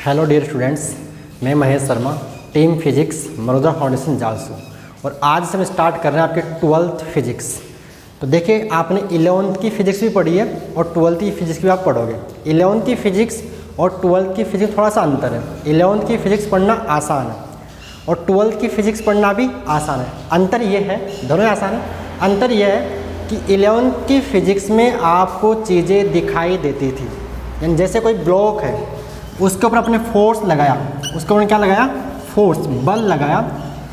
Hello dear students, मैं Mahesh Sharma, team physics Marudra foundation Jalsu. और आज से हम स्टार्ट कर रहे हैं आपके 12th फिजिक्स। तो देखिए, आपने 11th की फिजिक्स भी पढ़ी है और 12th की फिजिक्स भी आप पढ़ोगे। 11th की फिजिक्स और 12th की फिजिक्स थोड़ा सा अंतर है। 11th की फिजिक्स पढ़ना आसान है और 12th की फिजिक्स पढ़ना भी आसान है। अंतर ये है, दोनों आसान है। अंतर ये है कि 11th की फिजिक्स में आपको चीज़ें दिखाई देती थी, यानी जैसे कोई ब्लॉक है, उसके ऊपर अपने फोर्स लगाया, उसके ऊपर क्या लगाया, फोर्स, बल लगाया,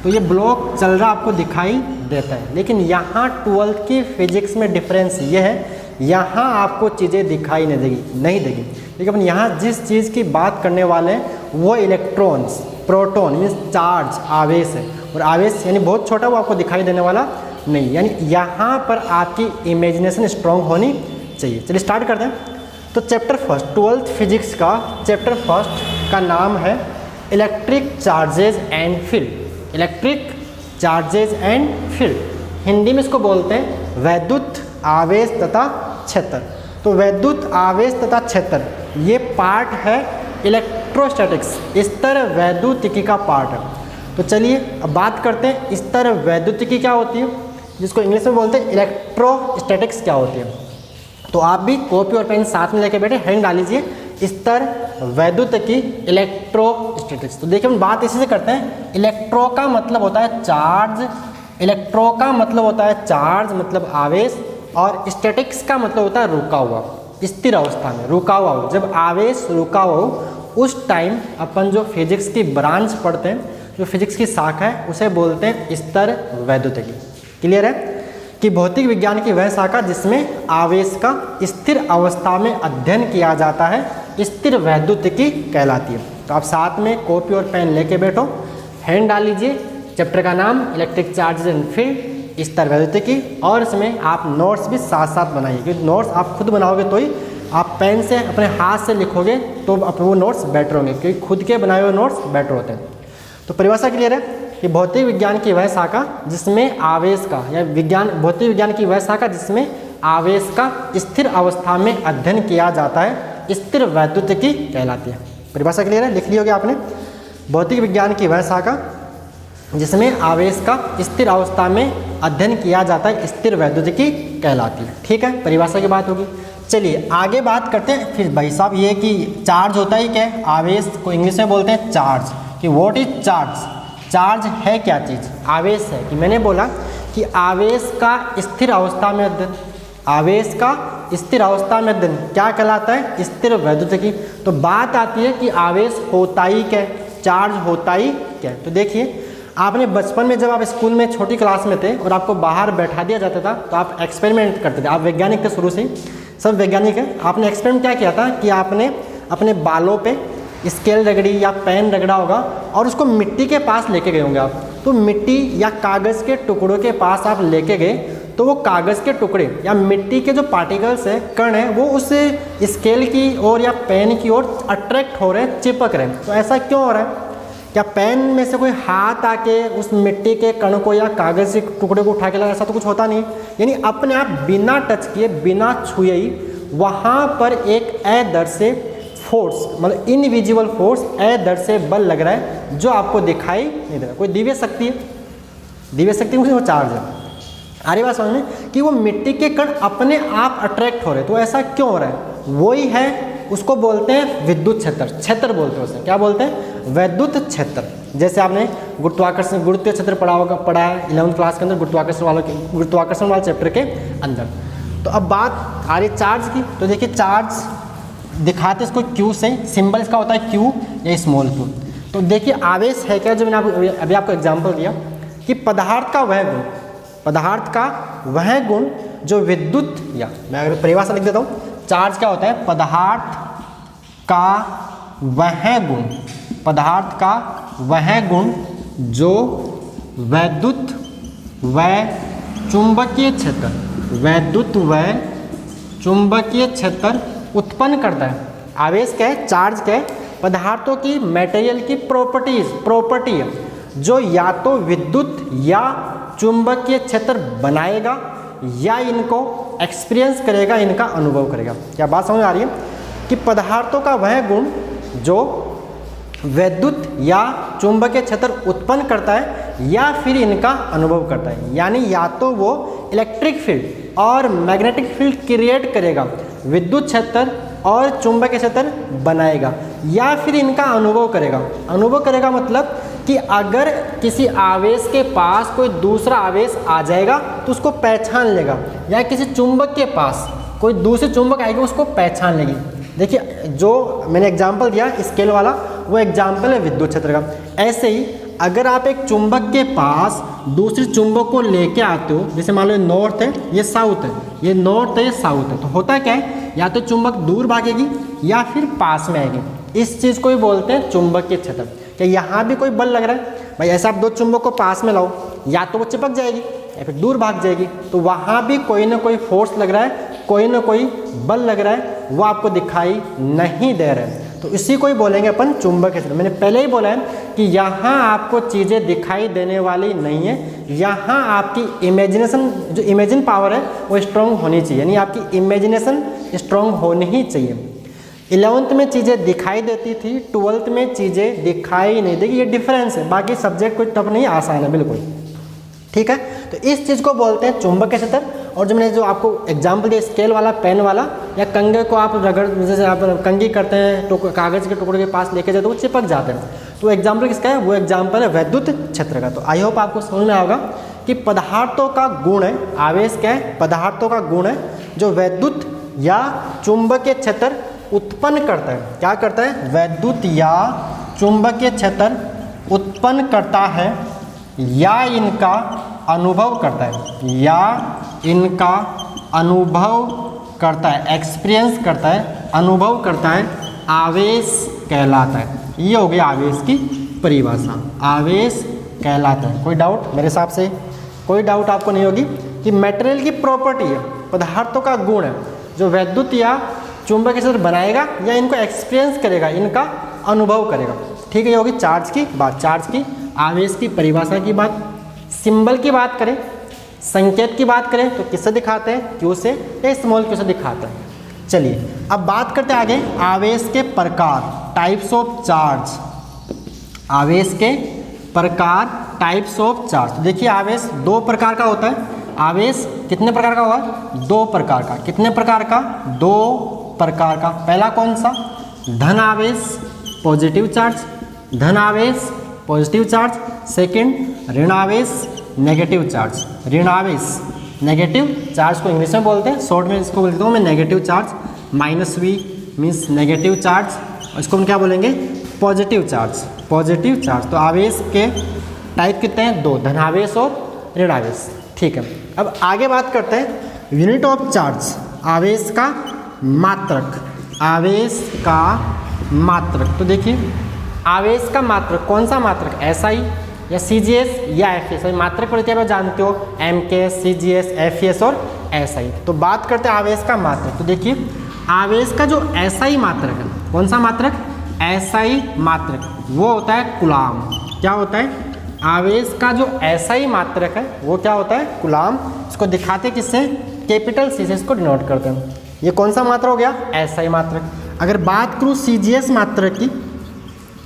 तो ये ब्लॉक चल रहा आपको दिखाई देता है। लेकिन यहाँ 12th की फिजिक्स में डिफरेंस ये है, यहाँ आपको चीज़ें दिखाई नहीं देगी। लेकिन अपन यहाँ जिस चीज़ की बात करने वाले हैं वो इलेक्ट्रॉन्स, प्रोटॉन मीन्स चार्ज, आवेश है। और आवेश यानी बहुत छोटा, वो आपको दिखाई देने वाला नहीं। यानी यहाँ पर आपकी इमेजिनेशन स्ट्रॉन्ग होनी चाहिए। चलिए स्टार्ट करते हैं। तो चैप्टर फर्स्ट 12th फिजिक्स का चैप्टर फर्स्ट का नाम है electric charges and field. Electric charges and field, Hindi में इसको बोलते हैं वैद्युत आवेश तथा क्षेत्र। तो वैद्युत आवेश तथा क्षेत्र ये पार्ट है इलेक्ट्रोस्टैटिक्स, स्तर वैद्युतिकी का पार्ट है। तो चलिए अब बात करते हैं स्तर वैद्युतिकी क्या होती है, जिसको इंग्लिश में बोलते हैं इलेक्ट्रोस्टैटिक्स क्या होती है। तो आप भी कॉपी और पेन साथ में लेके बैठे, हेडिंग डाल लीजिए स्तर वैद्युतिकी इलेक्ट्रोस्टैटिक्स। तो देखिए हम बात इसी से करते हैं। इलेक्ट्रो का मतलब होता है चार्ज, इलेक्ट्रो का मतलब होता है चार्ज मतलब आवेश, और स्टैटिक्स का मतलब होता है रुका हुआ, स्थिर अवस्था में रुका हुआ हो। जब आवेश रुका हुआ हो उस टाइम अपन जो फिजिक्स की ब्रांच पढ़ते हैं, जो फिजिक्स की शाखा है, उसे बोलते हैं स्तर वैद्युतिकी। क्लियर है कि भौतिक विज्ञान की वह शाखा जिसमें आवेश का स्थिर अवस्था में अध्ययन किया जाता है, स्थिर वैद्युतिकी कहलाती है। तो आप साथ में कॉपी और पेन लेके बैठो, हेडिंग डाल लीजिए, चैप्टर का नाम इलेक्ट्रिक चार्जेज एंड फील्ड, स्तर वैद्युतिकी। और इसमें आप नोट्स भी साथ साथ बनाइए, क्योंकि नोट्स आप खुद बनाओगे तो ही, आप पेन से अपने हाथ से लिखोगे तो वो नोट्स बेटर होंगे, क्योंकि खुद के बनाए हुए नोट्स बेटर होते हैं। तो परिभाषा क्लियर है कि भौतिक विज्ञान की वह शाखा जिसमें आवेश का, या भौतिक विज्ञान की वह शाखा जिसमें आवेश का स्थिर अवस्था में अध्ययन किया जाता है, स्थिर वैद्युतिकी कहलाती है। परिभाषा क्लियर है, लिख ली होगी आपने। भौतिक विज्ञान की वह शाखा जिसमें आवेश का स्थिर अवस्था में अध्ययन किया जाता है, स्थिर वैद्युतिकी कहलाती है। ठीक है, परिभाषा की बात होगी। चलिए आगे बात करते हैं। फिर भाई साहब ये कि चार्ज होता ही क्या है, आवेश को इंग्लिश में बोलते हैं चार्ज। कि व्हाट इज चार्ज, चार्ज है क्या चीज़, आवेश है। कि मैंने बोला कि आवेश का स्थिर अवस्था में अध्ययन, आवेश का स्थिर अवस्था में अध्ययन क्या कहलाता है, स्थिर वैद्युतिकी। तो बात आती है कि आवेश होता ही क्या, चार्ज होता ही क्या। तो देखिए, आपने बचपन में जब आप स्कूल में छोटी क्लास में थे और आपको बाहर बैठा दिया जाता था तो आप एक्सपेरिमेंट करते थे। आप वैज्ञानिक थे, शुरू से ही सब वैज्ञानिक हैं। आपने एक्सपेरिमेंट क्या किया था कि आपने अपने बालों पे स्केल रगड़ी या पेन रगड़ा होगा और उसको मिट्टी के पास लेके गए होंगे आप। तो मिट्टी या कागज़ के टुकड़ों के पास आप लेके गए तो वो कागज़ के टुकड़े या मिट्टी के जो पार्टिकल्स हैं, कण हैं, वो उस स्केल की ओर या पेन की ओर अट्रैक्ट हो रहे हैं, चिपक रहे हैं। तो ऐसा क्यों हो रहा है? क्या पेन में से कोई हाथ आके उस मिट्टी के कण को या कागज़ के टुकड़े को उठा के लगा? ऐसा तो कुछ होता नहीं। यानी अपने आप बिना टच किए, बिना छुए ही वहाँ पर एक अदृश्य फोर्स, मतलब इनविजिबल फोर्स, अदृश्य बल लग रहा है जो आपको दिखाई नहीं दे रहा। कोई दिव्य शक्ति है, दिव्य शक्ति में वो चार्ज है। आ रही बात समझ में कि वो मिट्टी के कण अपने आप अट्रैक्ट हो रहे। तो ऐसा क्यों हो रहा है? वही है, उसको बोलते हैं विद्युत क्षेत्र। क्षेत्र बोलते हैं उसे, क्या बोलते हैं? वैद्युत क्षेत्र। जैसे आपने गुरुत्वाकर्षण, गुरुत्वीय क्षेत्र पढ़ा है 11th क्लास के अंदर, गुरुत्वाकर्षण वाले चैप्टर के अंदर। तो अब बात आ रही चार्ज की। तो देखिए, चार्ज दिखाते इसको क्यू से, सिंबल इसका होता है क्यू या स्मॉल क्यू। तो देखिए आवेश है क्या, जो मैंने अभी आपको एग्जांपल दिया कि पदार्थ का वह गुण, पदार्थ का वह गुण जो विद्युत, या मैं अगर परिभाषा लिख देता हूँ, चार्ज क्या होता है? पदार्थ का वह गुण, पदार्थ का वह गुण जो वैद्युत व चुंबकीय क्षेत्र, वैद्युत व चुंबकीय क्षेत्र उत्पन्न करता है। आवेश क्या है? चार्ज क्या है? पदार्थों की, मटेरियल की प्रॉपर्टी है जो या तो विद्युत या चुंबकीय क्षेत्र बनाएगा या इनको एक्सपीरियंस करेगा, इनका अनुभव करेगा। क्या बात समझ आ रही है? कि पदार्थों का वह गुण जो वैद्युत या चुंबकीय क्षेत्र उत्पन्न करता है या फिर इनका अनुभव करता है। यानी या तो वो इलेक्ट्रिक फील्ड और मैग्नेटिक फील्ड क्रिएट करेगा, विद्युत क्षेत्र और चुंबकीय क्षेत्र बनाएगा, या फिर इनका अनुभव करेगा। अनुभव करेगा मतलब कि अगर किसी आवेश के पास कोई दूसरा आवेश आ जाएगा तो उसको पहचान लेगा, या किसी चुंबक के पास कोई दूसरे चुंबक आएगा उसको पहचान लेगी। देखिए जो मैंने एग्जाम्पल दिया स्केल वाला, वो एग्जाम्पल है विद्युत क्षेत्र का। ऐसे ही अगर आप एक चुंबक के पास दूसरे चुंबक को लेके आते हो, जैसे मान लो नॉर्थ है ये साउथ है, ये नॉर्थ है ये साउथ है, तो होता क्या है, या तो चुंबक दूर भागेगी या फिर पास में आएगी। इस चीज़ को ही बोलते हैं चुंबकीय क्षेत्र। कि यहाँ भी कोई बल लग रहा है भाई, ऐसा आप दो चुंबक को पास में लाओ, या तो वो चिपक जाएगी या फिर दूर भाग जाएगी, तो वहाँ भी कोई ना कोई फोर्स लग रहा है, कोई ना कोई बल लग रहा है, वो आपको दिखाई नहीं दे रहा है। तो इसी को ही बोलेंगे अपन चुंबकीय क्षेत्र। मैंने पहले ही बोला है कि यहाँ आपको चीज़ें दिखाई देने वाली नहीं है, यहाँ आपकी इमेजिनेशन, जो इमेजिन पावर है वो स्ट्रॉन्ग होनी चाहिए, यानी आपकी इमेजिनेशन स्ट्रॉन्ग होनी ही चाहिए। 11th में चीज़ें दिखाई देती थी, 12th में चीज़ें दिखाई नहीं देगी, ये डिफरेंस है। बाकी सब्जेक्ट कोई टफ नहीं, आसान है बिल्कुल, ठीक है। तो इस चीज़ को बोलते हैं चुंबकीय क्षेत्र। और जो मैंने जो आपको एग्जाम्पल दिया स्केल वाला, पेन वाला, या कंघे को आप रगड़, जैसे आप कंघी करते हैं, कागज़ के टुकड़े के पास लेके जाते हो वो चिपक जाते हैं, तो एग्जाम्पल किसका है, वो एग्जाम्पल है वैद्युत क्षेत्र का। तो आई होप आपको समझ में आएगा कि पदार्थों का गुण है, आवेश क्या है, पदार्थों का गुण है जो वैद्युत या चुंबकीय क्षेत्र उत्पन्न करता है। क्या करता है, वैद्युत या चुंबकीय क्षेत्र उत्पन्न करता है या इनका अनुभव करता है, या इनका अनुभव करता है, एक्सपीरियंस करता है, अनुभव करता है, आवेश कहलाता है। ये हो गया आवेश की परिभाषा, आवेश कहलाता है। कोई डाउट, मेरे हिसाब से कोई डाउट आपको नहीं होगी कि मटेरियल की प्रॉपर्टी है, पदार्थों का गुण है जो वैद्युत या चुंबकीय क्षेत्र बनाएगा या इनको एक्सपीरियंस करेगा, इनका अनुभव करेगा, ठीक है। ये होगी चार्ज की बात, चार्ज की, आवेश की परिभाषा की बात। सिंबल की बात करें, संकेत की बात करें तो किससे दिखाते हैं, क्यू से या स्मॉल क्यू से दिखाते हैं। चलिए अब बात करते हैं आगे आवेश के प्रकार, टाइप्स ऑफ चार्ज। आवेश के प्रकार, टाइप्स ऑफ चार्ज। तो देखिए आवेश दो प्रकार का होता है। आवेश कितने प्रकार का हुआ, दो प्रकार का। कितने प्रकार का, दो प्रकार का। पहला कौन सा, धन आवेश, पॉजिटिव चार्ज, धन आवेश पॉजिटिव चार्ज। सेकंड ऋण आवेश, नेगेटिव चार्ज। ऋण आवेश, नेगेटिव चार्ज को इंग्लिश में बोलते हैं, शॉर्ट में इसको बोलता हूँ मैं negative charge, -V means negative charge, और इसको हम क्या बोलेंगे, पॉजिटिव चार्ज, पॉजिटिव चार्ज। तो आवेश के टाइप कितने हैं, दो, धनावेश और ऋण आवेश, ठीक है। अब आगे बात करते हैं यूनिट ऑफ चार्ज, आवेश का मात्रक, आवेश का मात्रक। तो देखिए आवेश का मात्रक, कौन सा मात्रक, SI या CGS या FES। मात्रक पढ़ते हैं, जानते हो MKS, CGS, FES और SI। तो बात करते हैं आवेश का मात्रक। तो देखिए आवेश का जो SI मात्रक है, कौन सा मात्रक, SI मात्रक, वो होता है कूलाम। क्या होता है, आवेश का जो SI मात्रक है वो क्या होता है, कूलाम। इसको दिखाते किससे, कैपिटल C से इसको डिनोट करते हैं। ये कौन सा मात्रक हो गया, SI मात्रक। अगर बात करूँ CGS मात्रक की,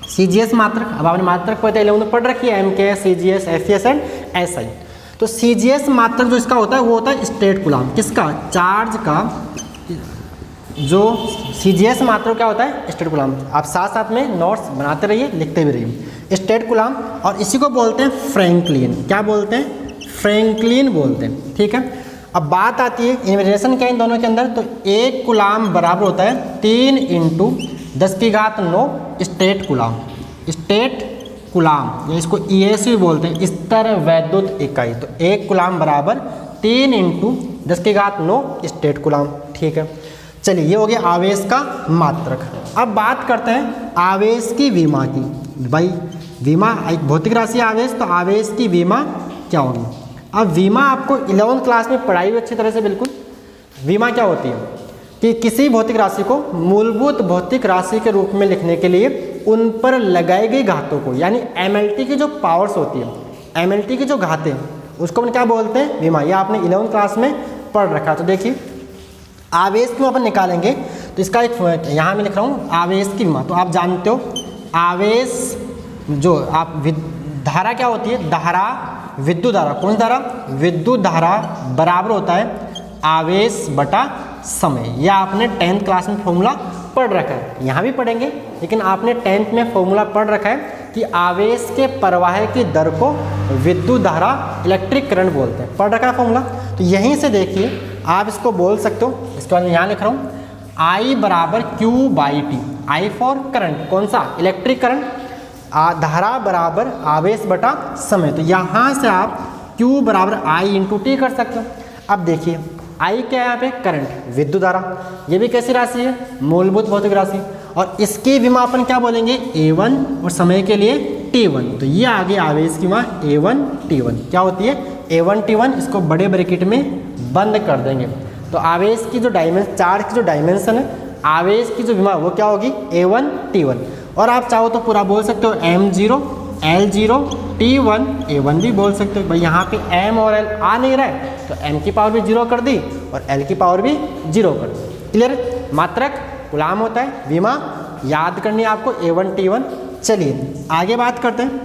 CGS मात्रक, अब आपने मात्रक पढ़ते 11 में पढ़ रखी है, MKS, CGS, FES and SI। तो CGS मात्रक जो इसका होता है वो होता है स्टेट कूलाम। किसका, चार्ज का। जो CGS मात्रक क्या होता है, स्टेट कूलाम। आप साथ साथ में नोट्स बनाते रहिए, लिखते भी रहिए, स्टेट कूलाम। और इसी को बोलते हैं फ्रैंकलिन। क्या बोलते हैं, फ्रैंकलिन बोलते हैं, ठीक है। अब बात आती है इमेजिनेशन क्या इन दोनों के अंदर, तो एक कूलाम बराबर होता है 3 × 10⁹ स्टेट कूलाम। स्टेट कूलाम, या इसको ES भी बोलते हैं, स्तर वैद्युत इकाई। तो एक कूलाम बराबर 3 × 10⁹ स्टेट कूलाम, ठीक है। चलिए ये हो गया आवेश का मात्रक। अब बात करते हैं आवेश की विमा की। भाई विमा एक भौतिक राशि आवेश, तो आवेश की विमा क्या होगी। अब विमा आपको 11th क्लास में पढ़ाई हुई अच्छी तरह से, बिल्कुल। विमा क्या होती है कि किसी भौतिक राशि को मूलभूत भौतिक राशि के रूप में लिखने के लिए उन पर लगाई गई घातों को, यानी MLT की जो पावर्स होती है, MLT की जो घातें, उसको अपन क्या बोलते हैं, विमा। यह आपने 11th क्लास में पढ़ रखा। तो देखिए आवेश क्यों अपन निकालेंगे, तो इसका एक यहाँ मैं लिख रहा हूँ आवेश की विमा। तो आप जानते हो आवेश जो आप धारा क्या होती है, धारा विद्युत धारा, कौन सी धारा, विद्युत धारा बराबर होता है आवेश बटा समय। यह आपने 10th क्लास में फॉर्मूला पढ़ रखा है, यहाँ भी पढ़ेंगे, लेकिन आपने 10th में फॉर्मूला पढ़ रखा है कि आवेश के प्रवाह की दर को विद्युत धारा इलेक्ट्रिक करंट बोलते हैं, पढ़ रखा है फॉर्मूला। तो यहीं से देखिए आप इसको बोल सकते हो, इसके बाद मैं यहाँ लिख रहा हूँ I बराबर Q/T, I फॉर करंट, कौन सा, इलेक्ट्रिक करंट, धारा बराबर आवेश बटा समय। तो यहाँ से आप Q बराबर I/T कर सकते हो। अब देखिए I क्या है यहाँ पे, करंट, विद्युत धारा, ये भी कैसी राशि है, मूलभूत भौतिक राशि, और इसकी विमा अपन क्या बोलेंगे, A1, और समय के लिए T1। तो ये आगे आवेश की विमा A1 T1 क्या होती है, A1 T1, इसको बड़े ब्रैकेट में बंद कर देंगे। तो आवेश की जो डायमेंशन, चार्ज की जो डायमेंशन है, आवेश की जो विमा वो क्या होगी, A1 T1। और आप चाहो तो पूरा बोल सकते हो M0 L0 T1 A1 भी बोल सकते हो। भाई यहाँ पे M और L आ नहीं रहा है तो M की पावर भी 0 कर दी और L की पावर भी 0 कर दी। क्लियर, मात्रक गुलाम होता है, विमा याद करनी है आपको A1 T1। चलिए आगे बात करते हैं।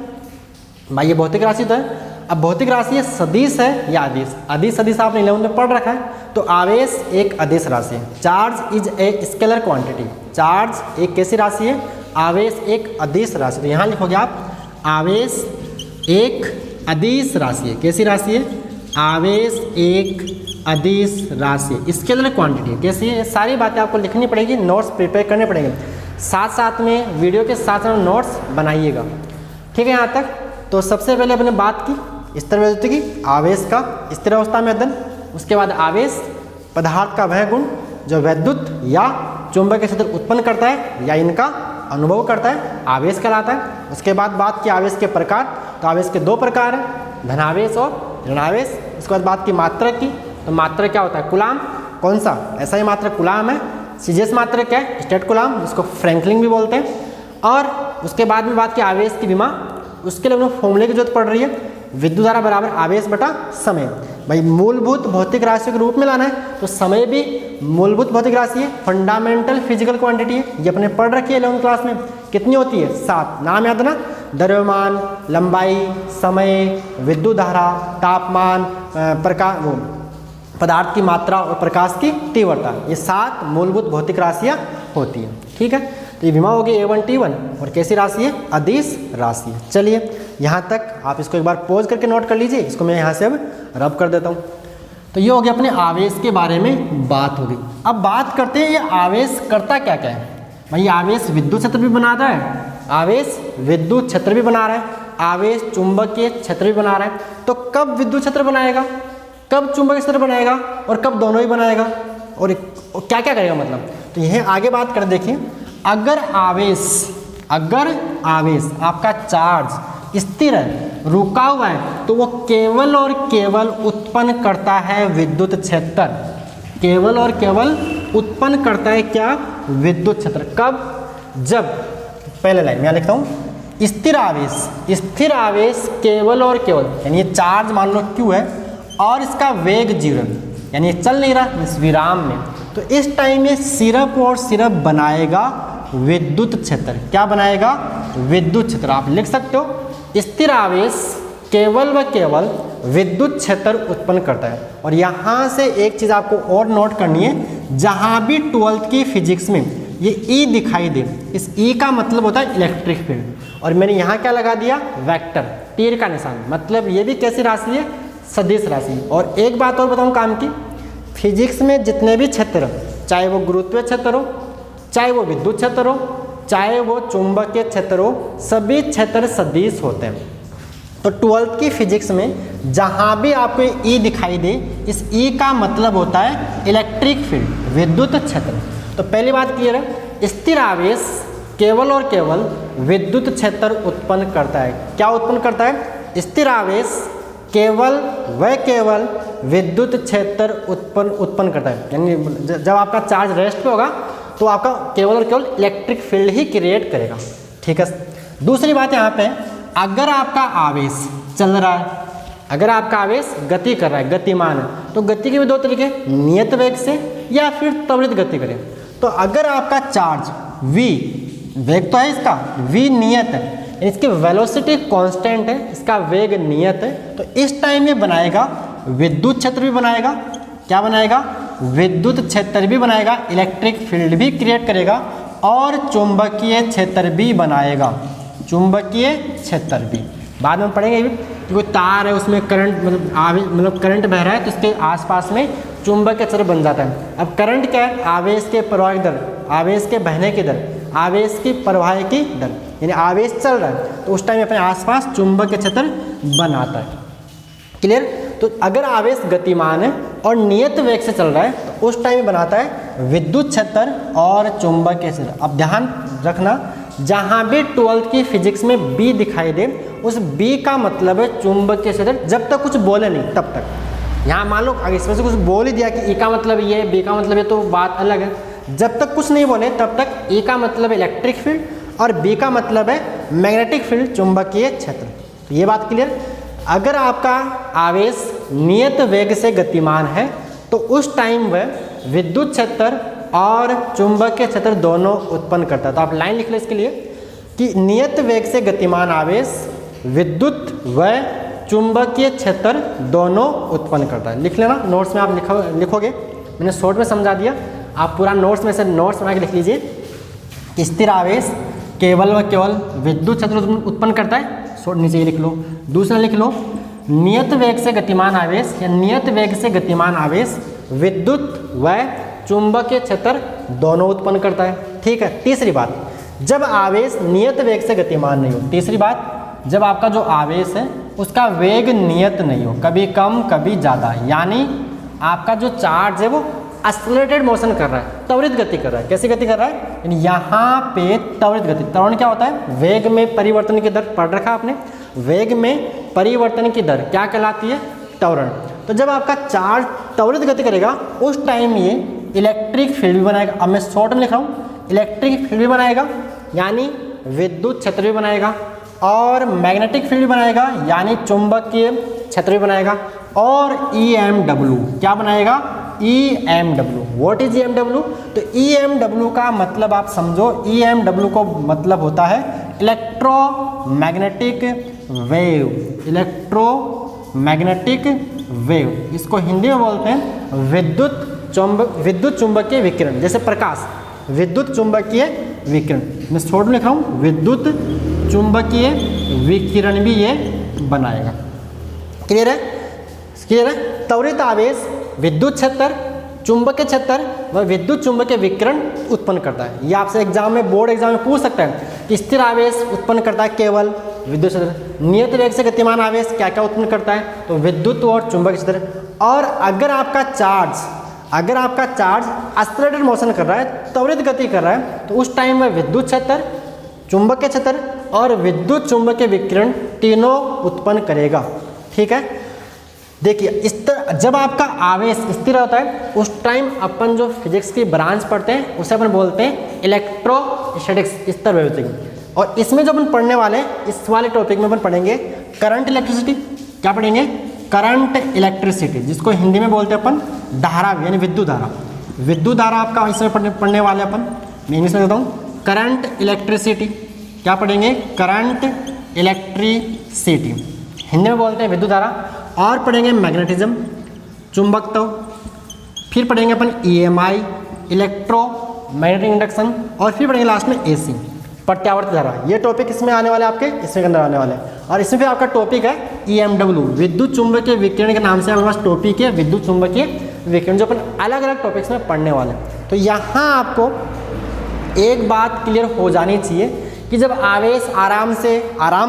भाई ये भौतिक राशि तो है, अब भौतिक राशि है सदिश है या अदिश। अदिश सदिश आपने 11th में पढ़ रखा है। तो आवेश एक अदिश राशि है, charge is a scalar quantity, charge एक कैसी राशि है, आवेश एक अदिश राशि। तो यहाँ लिखोगे आप आवेश एक अदिश राशि है, कैसी राशि है, आवेश एक अदिश राशि है, स्केलर क्वांटिटी है, कैसी है। सारी बातें आपको लिखनी पड़ेगी, नोट्स प्रिपेयर करने पड़ेंगे, साथ साथ में वीडियो के साथ साथ नोट्स बनाइएगा, ठीक है। यहाँ तक तो सबसे पहले अपने बात की स्थिर विद्युत की, आवेश का स्थिर अवस्था में अध्ययन, उसके बाद आवेश पदार्थ का वह गुण जो विद्युत या चुंबकीय क्षेत्र उत्पन्न करता है या इनका अनुभव करता है, आवेश कहलाता है। उसके बाद बात की आवेश के प्रकार, तो आवेश के 2 प्रकार हैं, धनावेश और ऋणावेश। उसके बाद बात की मात्रक की, तो मात्रक क्या होता है, कूलाम, कौन सा, ऐसा ही मात्रक कूलाम है। सीजीएस मात्रक क्या है, स्टेट कूलाम, जिसको फ्रैंकलिन भी बोलते हैं। और उसके बाद में बात की आवेश की विमा, उसके लिए फॉर्मूले की जरूरत पड़ रही है, विद्युत धारा बराबर आवेश बटा समय। भाई मूलभूत भौतिक राशि के रूप में लाना है तो समय भी मूलभूत भौतिक राशि है, फंडामेंटल फिजिकल क्वांटिटी है, ये अपने पढ़ रखी है 11th क्लास में। कितनी होती है, 7, नाम याद ना, द्रव्यमान, लंबाई, समय, विद्युत धारा, तापमान, प्रकाश, वो पदार्थ की मात्रा और प्रकाश की तीव्रता, ये 7 मूलभूत भौतिक राशियाँ होती हैं, ठीक है। तो ये विमा होगी A1 T1 और कैसी राशि है, अदिश राशि है। चलिए यहाँ तक आप इसको एक बार पॉज करके नोट कर लीजिए, इसको मैं यहाँ से अब रब कर देता हूँ। तो ये हो गया अपने आवेश के बारे में बात हो गई। अब बात करते हैं ये आवेश करता क्या क्या है। भाई आवेश विद्युत क्षेत्र भी बना रहा है, आवेश विद्युत क्षेत्र भी बना रहा है, आवेश चुंबकीय क्षेत्र भी बना रहा है। तो कब विद्युत क्षेत्र बनाएगा, कब चुंबकीय क्षेत्र बनाएगा और कब दोनों ही बनाएगा और क्या क्या करेगा, मतलब। तो यह आगे बात कर देखिए, अगर आवेश आपका चार्ज स्थिर है, रुका हुआ है, तो वो केवल और केवल उत्पन्न करता है विद्युत क्षेत्र, केवल और केवल उत्पन्न करता है क्या, विद्युत क्षेत्र। कब, जब, पहले लाइन में लिखता हूँ, स्थिर आवेश केवल और केवल, यानी ये चार्ज मान लो Q है और इसका वेग 0, यानी ये चल नहीं रहा इस विराम में, तो इस टाइम में सिर्फ और सिर्फ बनाएगा विद्युत क्षेत्र। क्या बनाएगा, विद्युत क्षेत्र। आप लिख सकते हो स्थिर आवेश केवल व केवल विद्युत क्षेत्र उत्पन्न करता है। और यहाँ से एक चीज़ आपको और नोट करनी है, जहाँ भी 12th की फिजिक्स में ये E दिखाई दे, इस E का मतलब होता है इलेक्ट्रिक फील्ड। और मैंने यहाँ क्या लगा दिया, वेक्टर, तीर का निशान, मतलब ये भी कैसी राशि है, सदिश राशि। और एक बात और बताऊँ काम की, फिजिक्स में जितने भी क्षेत्र, चाहे वो गुरुत्वीय क्षेत्र हो, चाहे वो विद्युत क्षेत्र हो, चाहे वो चुंबकीय क्षेत्र हो, सभी क्षेत्र सदिश होते हैं। तो 12th की फिजिक्स में जहाँ भी आपको E दिखाई दे, इस E का मतलब होता है इलेक्ट्रिक फील्ड, विद्युत क्षेत्र। तो पहली बात क्लियर है, स्थिर आवेश केवल और केवल विद्युत क्षेत्र उत्पन्न करता है। क्या उत्पन्न करता है, स्थिर आवेश केवल व केवल विद्युत क्षेत्र उत्पन्न करता है। यानी जब आपका चार्ज रेस्ट पे होगा तो आपका केवल और केवल इलेक्ट्रिक फील्ड ही क्रिएट करेगा, ठीक है। दूसरी बात यहाँ पे, अगर आपका आवेश चल रहा है, अगर आपका आवेश गति कर रहा है, गतिमान है, तो गति के भी 2 तरीके, नियत वेग से या फिर त्वरित गति करें। तो अगर आपका चार्ज V वेग तो है इसका, v नियत है, यानी इसकी वेलोसिटी कांस्टेंट है, इसका वेग नियत है, तो इस टाइम ये बनाएगा विद्युत क्षेत्र भी बनाएगा, क्या बनाएगा, विद्युत क्षेत्र भी बनाएगा, इलेक्ट्रिक फील्ड भी क्रिएट करेगा और चुंबकीय क्षेत्र भी बनाएगा, चुंबकीय क्षेत्र भी। बाद में पढ़ेंगे कि कोई तार है उसमें करंट मतलब करंट बह रहा है तो उसके आसपास में चुंबकीय क्षेत्र बन जाता है। अब करंट क्या है, आवेश के प्रवाह की दर, आवेश के बहने की दर, आवेश की प्रवाह की दर, यानी आवेश चल रहा है तो उस टाइम अपने आसपास चुंबकीय क्षेत्र बनाता है। क्लियर। तो अगर आवेश गतिमान है और नियत वेग से चल रहा है तो उस टाइम बनाता है विद्युत क्षेत्र और चुंबकीय क्षेत्र। अब ध्यान रखना, जहाँ भी 12th की फिजिक्स में B दिखाई दे, उस B का मतलब है चुंबकीय क्षेत्र, जब तक कुछ बोले नहीं तब तक। यहाँ मान लो अगर इसमें से कुछ बोल ही दिया कि E का मतलब ये, B का मतलब ये, तो बात अलग है। जब तक कुछ नहीं बोले तब तक E का मतलब इलेक्ट्रिक फील्ड और B का मतलब है मैग्नेटिक फील्ड, चुंबकीय क्षेत्र। तो ये बात क्लियर। अगर आपका आवेश नियत वेग से गतिमान है तो उस टाइम वह विद्युत क्षेत्र और चुंबकीय क्षेत्र दोनों उत्पन्न करता है। तो आप लाइन लिख लें इसके लिए कि नियत वेग से गतिमान आवेश विद्युत व चुंबकीय क्षेत्र दोनों उत्पन्न करता है। लिख लेना, नोट्स में आप लिखोगे, मैंने शॉर्ट में समझा दिया, आप पूरा नोट्स में से नोट्स बना के लिख लीजिए। स्थिर आवेश केवल व केवल विद्युत क्षेत्र उत्पन्न करता है, नीचे लिख लो। दूसरा लिख लो, नियत वेग से गतिमान आवेश या नियत वेग से गतिमान आवेश विद्युत व चुंबकीय क्षेत्र दोनों उत्पन्न करता है। ठीक है। तीसरी बात, जब आवेश नियत वेग से गतिमान नहीं हो, तीसरी बात, जब आपका जो आवेश है उसका वेग नियत नहीं हो, कभी कम कभी ज़्यादा, यानी आपका जो चार्ज है वो एक्सेलरेटेड मोशन कर रहा है, त्वरित गति कर रहा है। कैसी गति कर रहा है, यानी यहाँ पे त्वरित गति। त्वरण क्या होता है, वेग में परिवर्तन की दर, पढ़ रखा आपने, वेग में परिवर्तन की दर क्या कहलाती है, त्वरण। तो जब आपका चार्ज त्वरित गति करेगा उस टाइम ये इलेक्ट्रिक फील्ड भी बनाएगा। अब मैं शॉर्ट में लिख रहा हूँ, इलेक्ट्रिक फील्ड भी बनाएगा यानी विद्युत क्षेत्र भी बनाएगा, और मैग्नेटिक फील्ड भी बनाएगा यानी चुंबकीय क्षेत्र भी बनाएगा, और EMW क्या बनाएगा, EMW। व्हाट इज EMW, तो EMW का मतलब आप समझो, EMW को मतलब होता है इलेक्ट्रोमैग्नेटिक वेव, इलेक्ट्रोमैग्नेटिक वेव। इसको हिंदी में बोलते हैं विद्युत चुंबकीय विकिरण, जैसे प्रकाश, विद्युत चुंबकीय विकिरण। मैं शॉर्ट में लिखा हूँ, विद्युत चुंबकीय विकिरण भी ये बनाएगा। क्लियर है, क्लियर है। त्वरित आवेश विद्युत क्षेत्र, चुंबकीय क्षेत्र व विद्युत चुंबकीय विकिरण उत्पन्न करता है। ये आपसे एग्जाम में, बोर्ड एग्जाम में पूछ सकता है कि स्थिर आवेश उत्पन्न करता है केवल विद्युत क्षेत्र, नियत वेग से गतिमान आवेश क्या क्या उत्पन्न करता है, तो विद्युत और चुंबकीय क्षेत्र। और अगर आपका चार्ज एक्सेलरेटेड मोशन कर रहा है, त्वरित गति कर रहा है, तो उस टाइम में विद्युत क्षेत्र, चुंबकीय क्षेत्र और विद्युत चुंबकीय विकिरण तीनों उत्पन्न करेगा। ठीक है। देखिए, जब आपका आवेश स्थिर होता है उस टाइम अपन जो फिजिक्स की ब्रांच पढ़ते हैं उसे अपन बोलते हैं इलेक्ट्रोस्टैटिक्स, स्तर विद्युतिकी। और इसमें जो अपन पढ़ने वाले, इस वाले टॉपिक में अपन पढ़ेंगे करंट इलेक्ट्रिसिटी। क्या पढ़ेंगे, करंट इलेक्ट्रिसिटी, जिसको हिंदी में बोलते हैं अपन धारा, यानी विद्युत धारा। विद्युत धारा आपका इसमें पढ़ने वाले अपन, मैं इंग्लिश में देता हूँ, करंट इलेक्ट्रिसिटी। क्या पढ़ेंगे, करंट इलेक्ट्रिसिटी, हिंदी में बोलते हैं विद्युत धारा। और पढ़ेंगे मैग्नेटिज्म, चुंबकत्व। फिर पढ़ेंगे अपन EMI, इलेक्ट्रो मैग्नेटिक इंडक्शन, और फिर पढ़ेंगे लास्ट में AC, प्रत्यावर्ती धारा। ये टॉपिक इसमें आने वाले, आपके इसमें अंदर आने वाले हैं। और इसमें फिर आपका टॉपिक है EMW, विद्युत चुंबकीय विकिरण के नाम से हमारे पास टॉपिक है विद्युत चुंबकीय विकिरण, जो अपन अलग अलग टॉपिक्स में पढ़ने वाले हैं। तो यहाँ आपको एक बात क्लियर हो जानी चाहिए कि जब आवेश आराम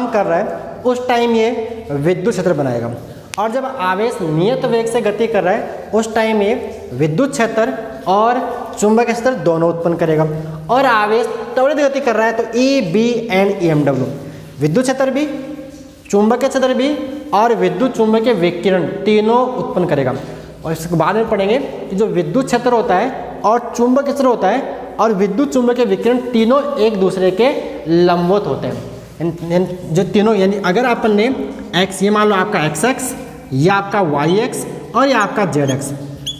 कर रहा है उस टाइम ये विद्युत क्षेत्र बनाएगा, और जब आवेश नियत वेग से गति कर रहा है उस टाइम ये विद्युत क्षेत्र और चुंबकीय क्षेत्र दोनों उत्पन्न करेगा। और आवेश त्वरित गति कर रहा है तो EB एंड EMW, विद्युत क्षेत्र भी, चुंबकीय क्षेत्र भी और विद्युत चुंबकीय विकिरण तीनों उत्पन्न करेगा। और इसके बाद में पढ़ेंगे कि जो विद्युत क्षेत्र होता है और चुंबकीय क्षेत्र होता है और विद्युत चुंबकीय विकिरण तीनों एक दूसरे के लंबवत होते हैं। जो तीनों, यानी अगर अपन ने x, ये मान लो आपका XX, ये आपका YX और ये आपका ZX,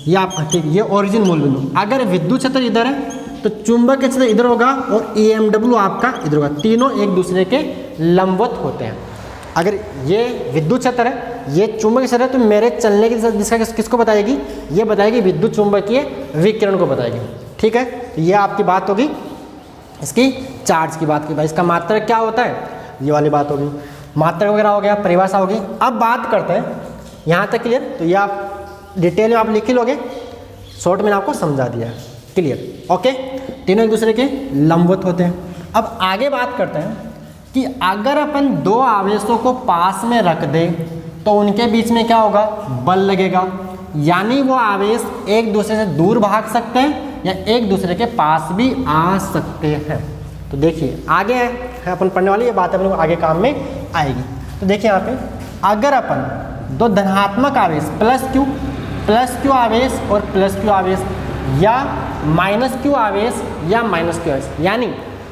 ये आपका, ठीक, ये ओरिजिन मूल बिंदु। अगर विद्युत क्षेत्र इधर है तो चुंबकीय क्षेत्र इधर होगा और EMW आपका इधर होगा, तीनों एक दूसरे के लंबवत होते हैं। अगर ये विद्युत क्षेत्र है, ये चुंबकीय क्षेत्र है, तो मेरे चलने की दिशा किसको बताएगी? ये बताएगी विद्युत चुंबकीय विकिरण को बताएगी। ठीक है, तो ये आपकी बात होगी इसकी चार्ज की बात की। भाई इसका मात्रक क्या होता है, ये वाली बात होगी, मात्रक वगैरह हो गया, परिभाषा होगी। अब बात करते हैं यहाँ तक क्लियर? तो ये आप डिटेल में आप लिख ही लोगे, शॉर्ट में आपको समझा दिया है, क्लियर? ओके, तीनों एक दूसरे के लंबवत होते हैं। अब आगे बात करते हैं कि अगर अपन दो आवेशों को पास में रख दें तो उनके बीच में क्या होगा? बल लगेगा, यानी वो आवेश एक दूसरे से दूर भाग सकते हैं या एक दूसरे के पास भी आ सकते हैं। तो देखिए आगे है अपन पढ़ने वाली ये बात अपन आगे काम में आएगी। तो देखिए यहाँ पे अगर अपन दो धनात्मक आवेश प्लस क्यू आवेश और प्लस क्यू आवेश या माइनस क्यू आवेश या माइनस क्यू आवेश, यानी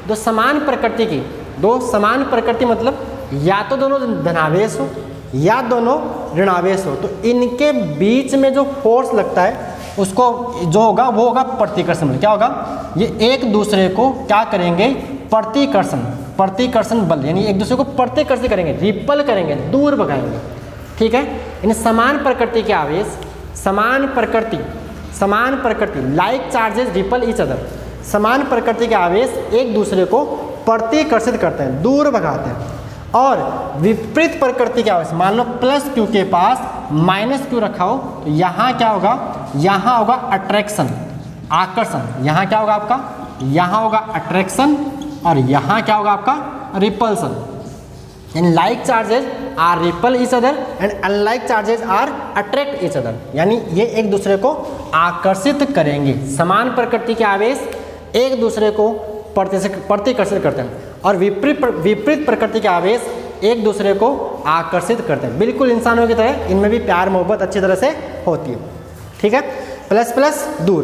दो समान प्रकृति की, दो समान प्रकृति मतलब या तो दोनों धनावेश हो या दोनों ऋणावेश हो, तो इनके बीच में जो फोर्स लगता है उसको जो होगा वो होगा प्रतिकर्षण बल। क्या होगा? ये एक दूसरे को क्या करेंगे? प्रतिकर्षण बल, यानी एक दूसरे को प्रतिकर्षित करेंगे, रिपल करेंगे, दूर भगाएंगे। ठीक है, यानी समान प्रकृति के आवेश, समान प्रकृति like charges ripple each other, समान प्रकृति के आवेश एक दूसरे को प्रतिकर्षित करते हैं, दूर भगाते हैं। और विपरीत प्रकृति के आवेश, मान लो प्लस क्यू के पास माइनस क्यू रखा हो, तो यहाँ क्या होगा? यहाँ होगा अट्रैक्शन, आकर्षण। यहाँ क्या होगा आपका? यहाँ होगा अट्रैक्शन और यहाँ क्या होगा आपका? रिपल्सन। यानी like charges are repel each other and unlike charges are attract each other, यानी ये एक दूसरे को आकर्षित करेंगे। समान प्रकृति के आवेश एक दूसरे को प्रतिकर्षित करते हैं और विपरीत प्रकृति के आवेश एक दूसरे को आकर्षित करते हैं। बिल्कुल इंसानों की तरह इनमें भी प्यार मोहब्बत अच्छी तरह से होती है। ठीक है, प्लस प्लस दूर,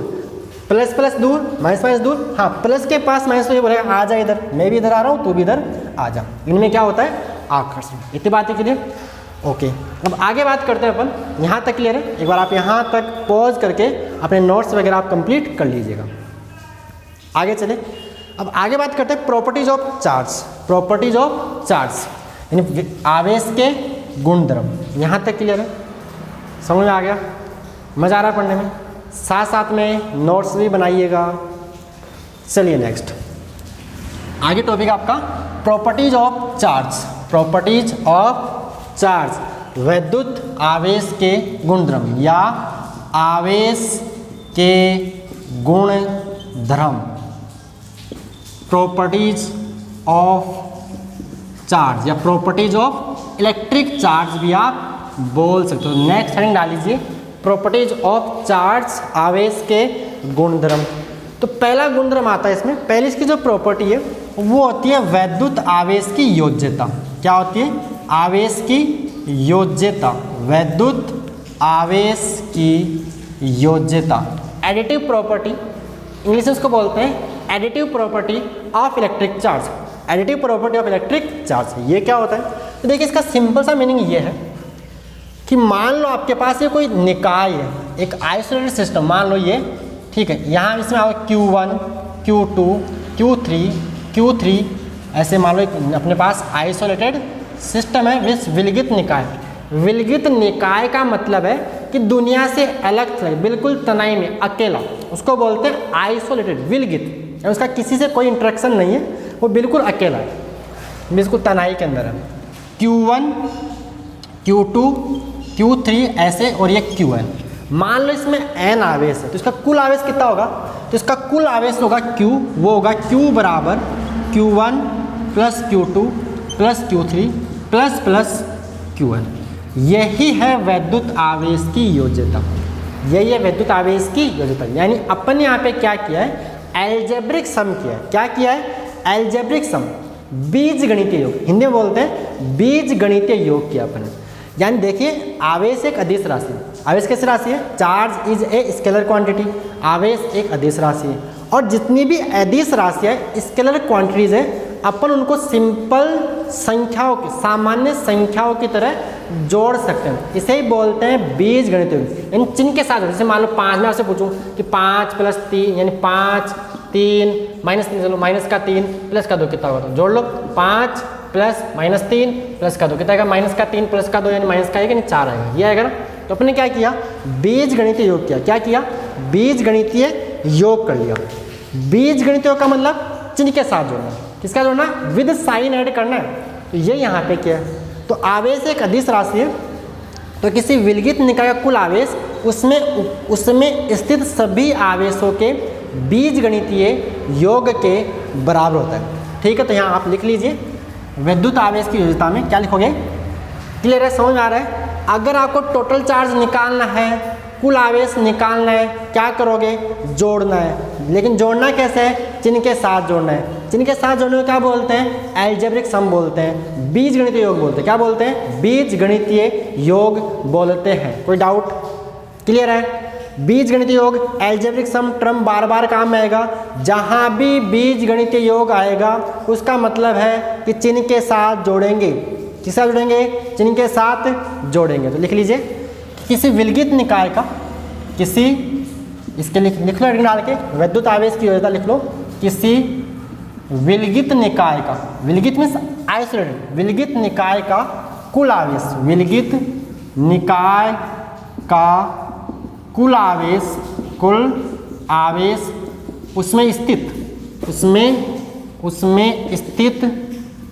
प्लस प्लस दूर, माइनस माइनस दूर। हाँ, प्लस के पास माइनस तो ये बोलेगा आ जा इधर, मैं भी इधर आ रहा हूँ, तू भी इधर आ जा। इनमें क्या होता है? आकर्षण। इतनी बातें क्लियर? ओके, अब आगे बात करते हैं अपन। यहाँ तक क्लियर है? एक बार आप यहाँ तक पॉज करके अपने नोट्स वगैरह आप कंप्लीट कर लीजिएगा। आगे चले, अब आगे बात करते हैं properties of charge. Properties of charge यानी आवेश के गुणधर्म। यहाँ तक क्लियर है? समझ में आ गया? मज़ा आ रहा है पढ़ने में? साथ साथ में नोट्स भी बनाइएगा। चलिए नेक्स्ट, आगे टॉपिक आपका properties of charge. Properties of charge, विद्युत आवेश के गुणधर्म या आवेश के गुणधर्म। प्रॉपर्टीज ऑफ चार्ज या प्रॉपर्टीज ऑफ इलेक्ट्रिक चार्ज भी आप बोल सकते हो। नेक्स्ट हेडिंग डाल लीजिए, प्रॉपर्टीज ऑफ चार्ज, आवेश के गुणधर्म। तो पहला गुणधर्म आता है इसमें, पहली इसकी जो प्रॉपर्टी है वो होती है वैद्युत आवेश की योज्यता। क्या होती है? आवेश की योज्यता, वैद्युत आवेश की योज्यता। एडिटिव प्रॉपर्टी, इंग्लिश में उसको बोलते हैं additive property of electric charge. Additive property of electric charge, ये क्या होता है? तो देखिए इसका सिंपल सा मीनिंग ये है कि मान लो आपके पास ये कोई निकाय है, एक आइसोलेटेड सिस्टम, मान लो ये, ठीक है, यहाँ इसमें आओ Q1, Q2, Q3, Q3, ऐसे मान लो अपने पास आइसोलेटेड सिस्टम है विथ विलगित निकाय। विलगित निकाय का मतलब है कि दुनिया से अलग थलग, बिल्कुल तनाई में, अकेला, उसको बोलते हैं आइसोलेटेड, विलगित। उसका किसी से कोई इंटरेक्शन नहीं है, वो बिल्कुल अकेला है, बिल्कुल तनाई के अंदर है। Q1, Q2, Q3 ऐसे, और ये Qn। मान लो इसमें n आवेश है, तो इसका कुल आवेश कितना होगा? तो इसका कुल आवेश होगा Q, वो होगा Q बराबर Q1 plus Q2 plus Q3 plus plus Qn। यही है वैद्युत आवेश की योज्यता, यही है वैद्युत आवेश की योज्यता। यानी अपन यहाँ पे क्या किया है? एल्जेब्रिक सम किया है। क्या किया है? एल्जेब्रिक सम, बीज गणितीय योग, हिंदी में बोलते हैं बीज गणितीय योग किया अपन। यानी देखिए आवेश एक अदिश राशि है। आवेश कैसी राशि है? Charge is a scalar quantity. आवेश एक अदिश राशि है और जितनी भी अदिश राशि है, स्केलर क्वांटिटीज है, अपन उनको सिंपल संख्याओं की, सामान्य संख्याओं की तरह जोड़ सकते हैं। इसे ही बोलते हैं बीज गणितीय योग। इन चिन्ह के साथ, जैसे मान लो 5, मैं आपसे पूछूं कि 5 + 3 यानी 5, 3 -3 चलो माइनस का 3 प्लस का 2 कितना होगा, तो जोड़ लो 5 प्लस -3 प्लस का 2 कितना आएगा, माइनस का 3 प्लस का 2 यानी माइनस का 1 यानी 4 आएगा, ये आएगा ना। तो अपने क्या किया, बीज गणितीय योग किया। क्या किया, बीज गणितीय योग कर लिया। बीज गणितीय योग का मतलब चिन्ह के साथ जोड़ना, किसका जोड़ना, विद साइन ऐड करना है, तो ये यहाँ पे क्या है। तो आवेश एक अदिश राशि है, तो किसी विलगित निकाय का कुल आवेश उसमें स्थित सभी आवेशों के बीज गणितीय योग के बराबर होता है। ठीक है, तो यहाँ आप लिख लीजिए विद्युत आवेश की योज्यता में क्या लिखोगे, क्लियर है, समझ में आ रहा है। अगर आपको टोटल चार्ज निकालना है, कुल आवेश निकालना है, क्या करोगे, जोड़ना है। लेकिन जोड़ना कैसे है, चिन्ह के साथ जोड़ना है। चिन्ह के साथ जोड़ने को क्या बोलते हैं, अलजेब्रिक सम बोलते हैं, बीज गणितीय योग बोलते हैं। क्या बोलते हैं, बीज गणितीय योग बोलते हैं। कोई डाउट, क्लियर है। बीज गणितीय योग अलजेब्रिक सम टर्म बार बार काम में आएगा। जहाँ भी बीज गणितीय योग आएगा उसका मतलब है कि चिन्ह के साथ जोड़ेंगे। किसके साथ जोड़ेंगे, चिन्ह के साथ जोड़ेंगे। तो लिख लीजिए किसी विलगित निकाय का, किसी, इसके लिख लो डाल के, विद्युत आवेश की योज्यता लिख लो, किसी विलगित निकाय का, विलगित मीन्स आइसोलेटेड, विलगित निकाय का कुल आवेश, विलगित निकाय का कुल आवेश उसमें स्थित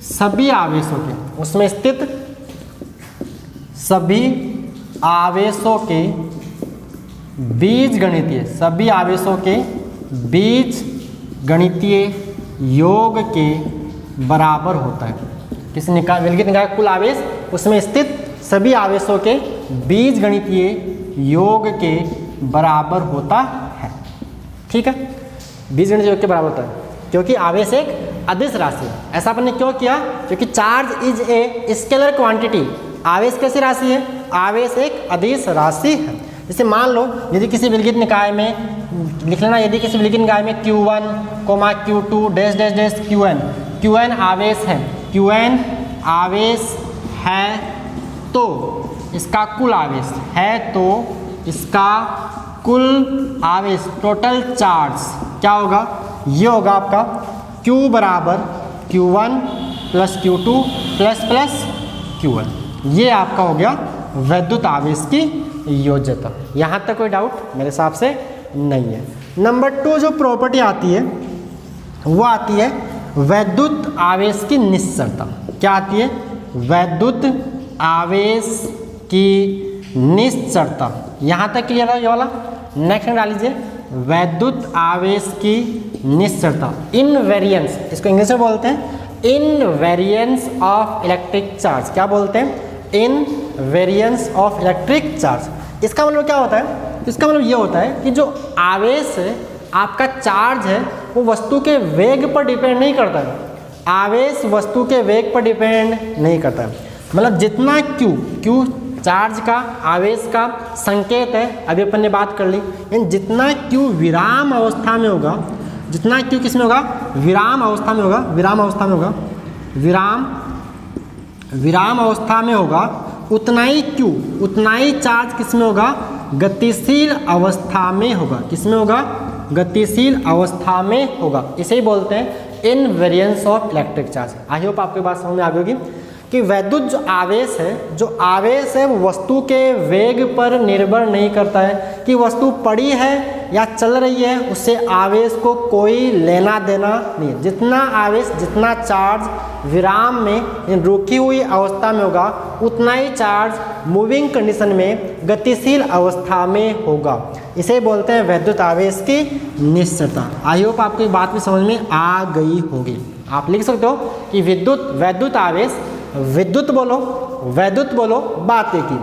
सभी आवेशों के, उसमें स्थित सभी आवेशों के बीज गणितीय, सभी आवेशों के बीज गणितीय योग के बराबर होता है। किसी निकाय, विलगित निकाय का कुल आवेश उसमें स्थित सभी आवेशों के बीज गणितीय योग के बराबर होता है। ठीक है, बीज गणितीय योग के बराबर होता है क्योंकि आवेश एक अदिश राशि है। ऐसा अपन ने क्यों किया, क्योंकि charge is a scalar quantity. आवेश कैसी राशि है, आवेश एक अदिश राशि है। जैसे मान लो यदि किसी विलगित निकाय में लिख लेना, यदि किसी विलगित निकाय में Q1, Q2 dash dash dash Qn आवेश है, Qn आवेश है तो इसका कुल आवेश है, तो इसका कुल आवेश टोटल चार्ज क्या होगा, ये होगा आपका Q बराबर Q1 plus Q2 plus Qn। ये आपका हो गया विद्युत आवेश की योज्यता। यहाँ तक कोई डाउट मेरे हिसाब से नहीं है। नंबर 2 जो प्रॉपर्टी आती है वो आती है वैद्युत आवेश की निश्चरता। क्या आती है, वैद्युत आवेश की निश्चरता। यहाँ तक क्लियर है ये वाला। नेक्स्ट डाल लीजिए वैद्युत आवेश की निश्चरता, इनवेरिएंस, इसको इंग्लिश में बोलते हैं इनवेरिएंस ऑफ इलेक्ट्रिक चार्ज। क्या बोलते हैं, इनवेरिएंस ऑफ इलेक्ट्रिक चार्ज। इसका मतलब क्या होता है, इसका मतलब ये होता है कि जो आवेश है, आपका चार्ज है, वो वस्तु के वेग पर डिपेंड नहीं करता है। आवेश वस्तु के वेग पर डिपेंड नहीं करता है। मतलब जितना Q चार्ज का, आवेश का संकेत है, अभी अपन ने बात कर ली, यानी जितना Q विराम अवस्था में होगा, जितना Q किस में होगा, विराम अवस्था में होगा, विराम अवस्था में होगा, विराम अवस्था में होगा, उतना ही Q, उतना ही चार्ज किस में होगा, गतिशील अवस्था में होगा। किस में होगा, गतिशील अवस्था में होगा। इसे ही बोलते हैं invariance of electric charge. I hope आपके बात समझ में आ गई होगी कि वैद्युत जो आवेश है वो वस्तु के वेग पर निर्भर नहीं करता है कि वस्तु पड़ी है या चल रही है, उससे आवेश को कोई लेना देना नहीं है। जितना आवेश, जितना चार्ज विराम में रुकी हुई अवस्था में होगा, उतना ही चार्ज मूविंग कंडीशन में गतिशील अवस्था में होगा। इसे बोलते हैं वैद्युत आवेश की निश्चरता। आई होप आपको ये बात भी समझ में आ गई होगी। आप लिख सकते हो कि वैद्युत आवेश, विद्युत बोलो बात एक ही,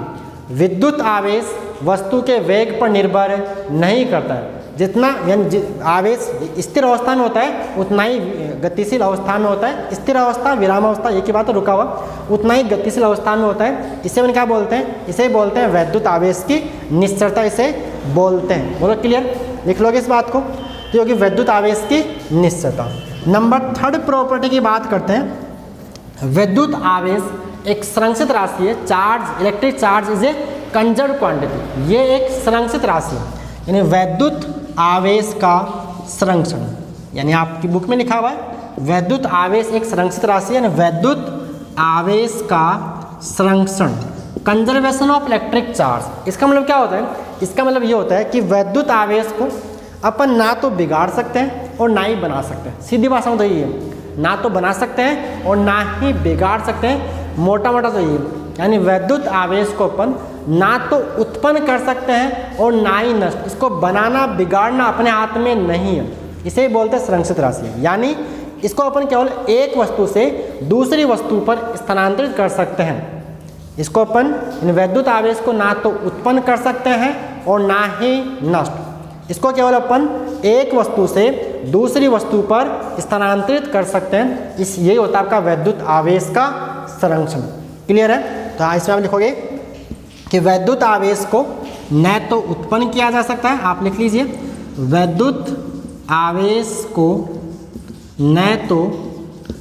विद्युत आवेश वस्तु के वेग पर निर्भर नहीं करता है। जितना यानी आवेश स्थिर अवस्था में होता है उतना ही गतिशील अवस्था में होता है। स्थिर अवस्था, विराम अवस्था एक ही बात है, रुका हुआ, उतना ही गतिशील अवस्था में होता है। इसे हम क्या बोलते हैं, इसे बोलते हैं वैद्युत आवेश की निश्चरता, इसे बोलते हैं। बोलो क्लियर, लिख लोगे इस बात को, तो होगी वैद्युत आवेश की निश्चरता। नंबर 3 प्रॉपर्टी की बात करते हैं। विद्युत आवेश एक संरक्षित राशि है। Charge, electric charge is a conserved quantity. ये एक संरक्षित राशि है, यानी वैद्युत आवेश का संरक्षण, यानी आपकी बुक में लिखा हुआ है वैद्युत आवेश एक संरक्षित राशि है, वैद्युत आवेश का संरक्षण, कंजर्वेशन ऑफ इलेक्ट्रिक चार्ज। इसका मतलब क्या होता है? इसका मतलब ये होता है कि वैद्युत आवेश को अपन ना तो बिगाड़ सकते हैं और ना ही बना सकते हैं। सीधी भाषा में तो ये है, ना तो बना सकते हैं और ना ही बिगाड़ सकते हैं, मोटा मोटा तो ये। यानी वैद्युत आवेश को अपन ना तो उत्पन्न कर सकते हैं और ना ही नष्ट। इसको बनाना बिगाड़ना अपने हाथ में नहीं है, इसे बोलते हैं संरक्षित राशि। यानी इसको अपन केवल एक वस्तु से दूसरी वस्तु पर स्थानांतरित कर सकते हैं। इसको अपन इन वैद्युत आवेश को ना तो उत्पन्न कर सकते हैं और ना ही नष्ट। इसको केवल अपन एक वस्तु से दूसरी वस्तु पर स्थानांतरित कर सकते हैं। इस यही होता है आपका वैद्युत आवेश का संरक्षण। क्लियर है? तो इसमें आप लिखोगे कि वैद्युत आवेश को न तो उत्पन्न किया जा सकता है, आप लिख लीजिए वैद्युत आवेश को न तो,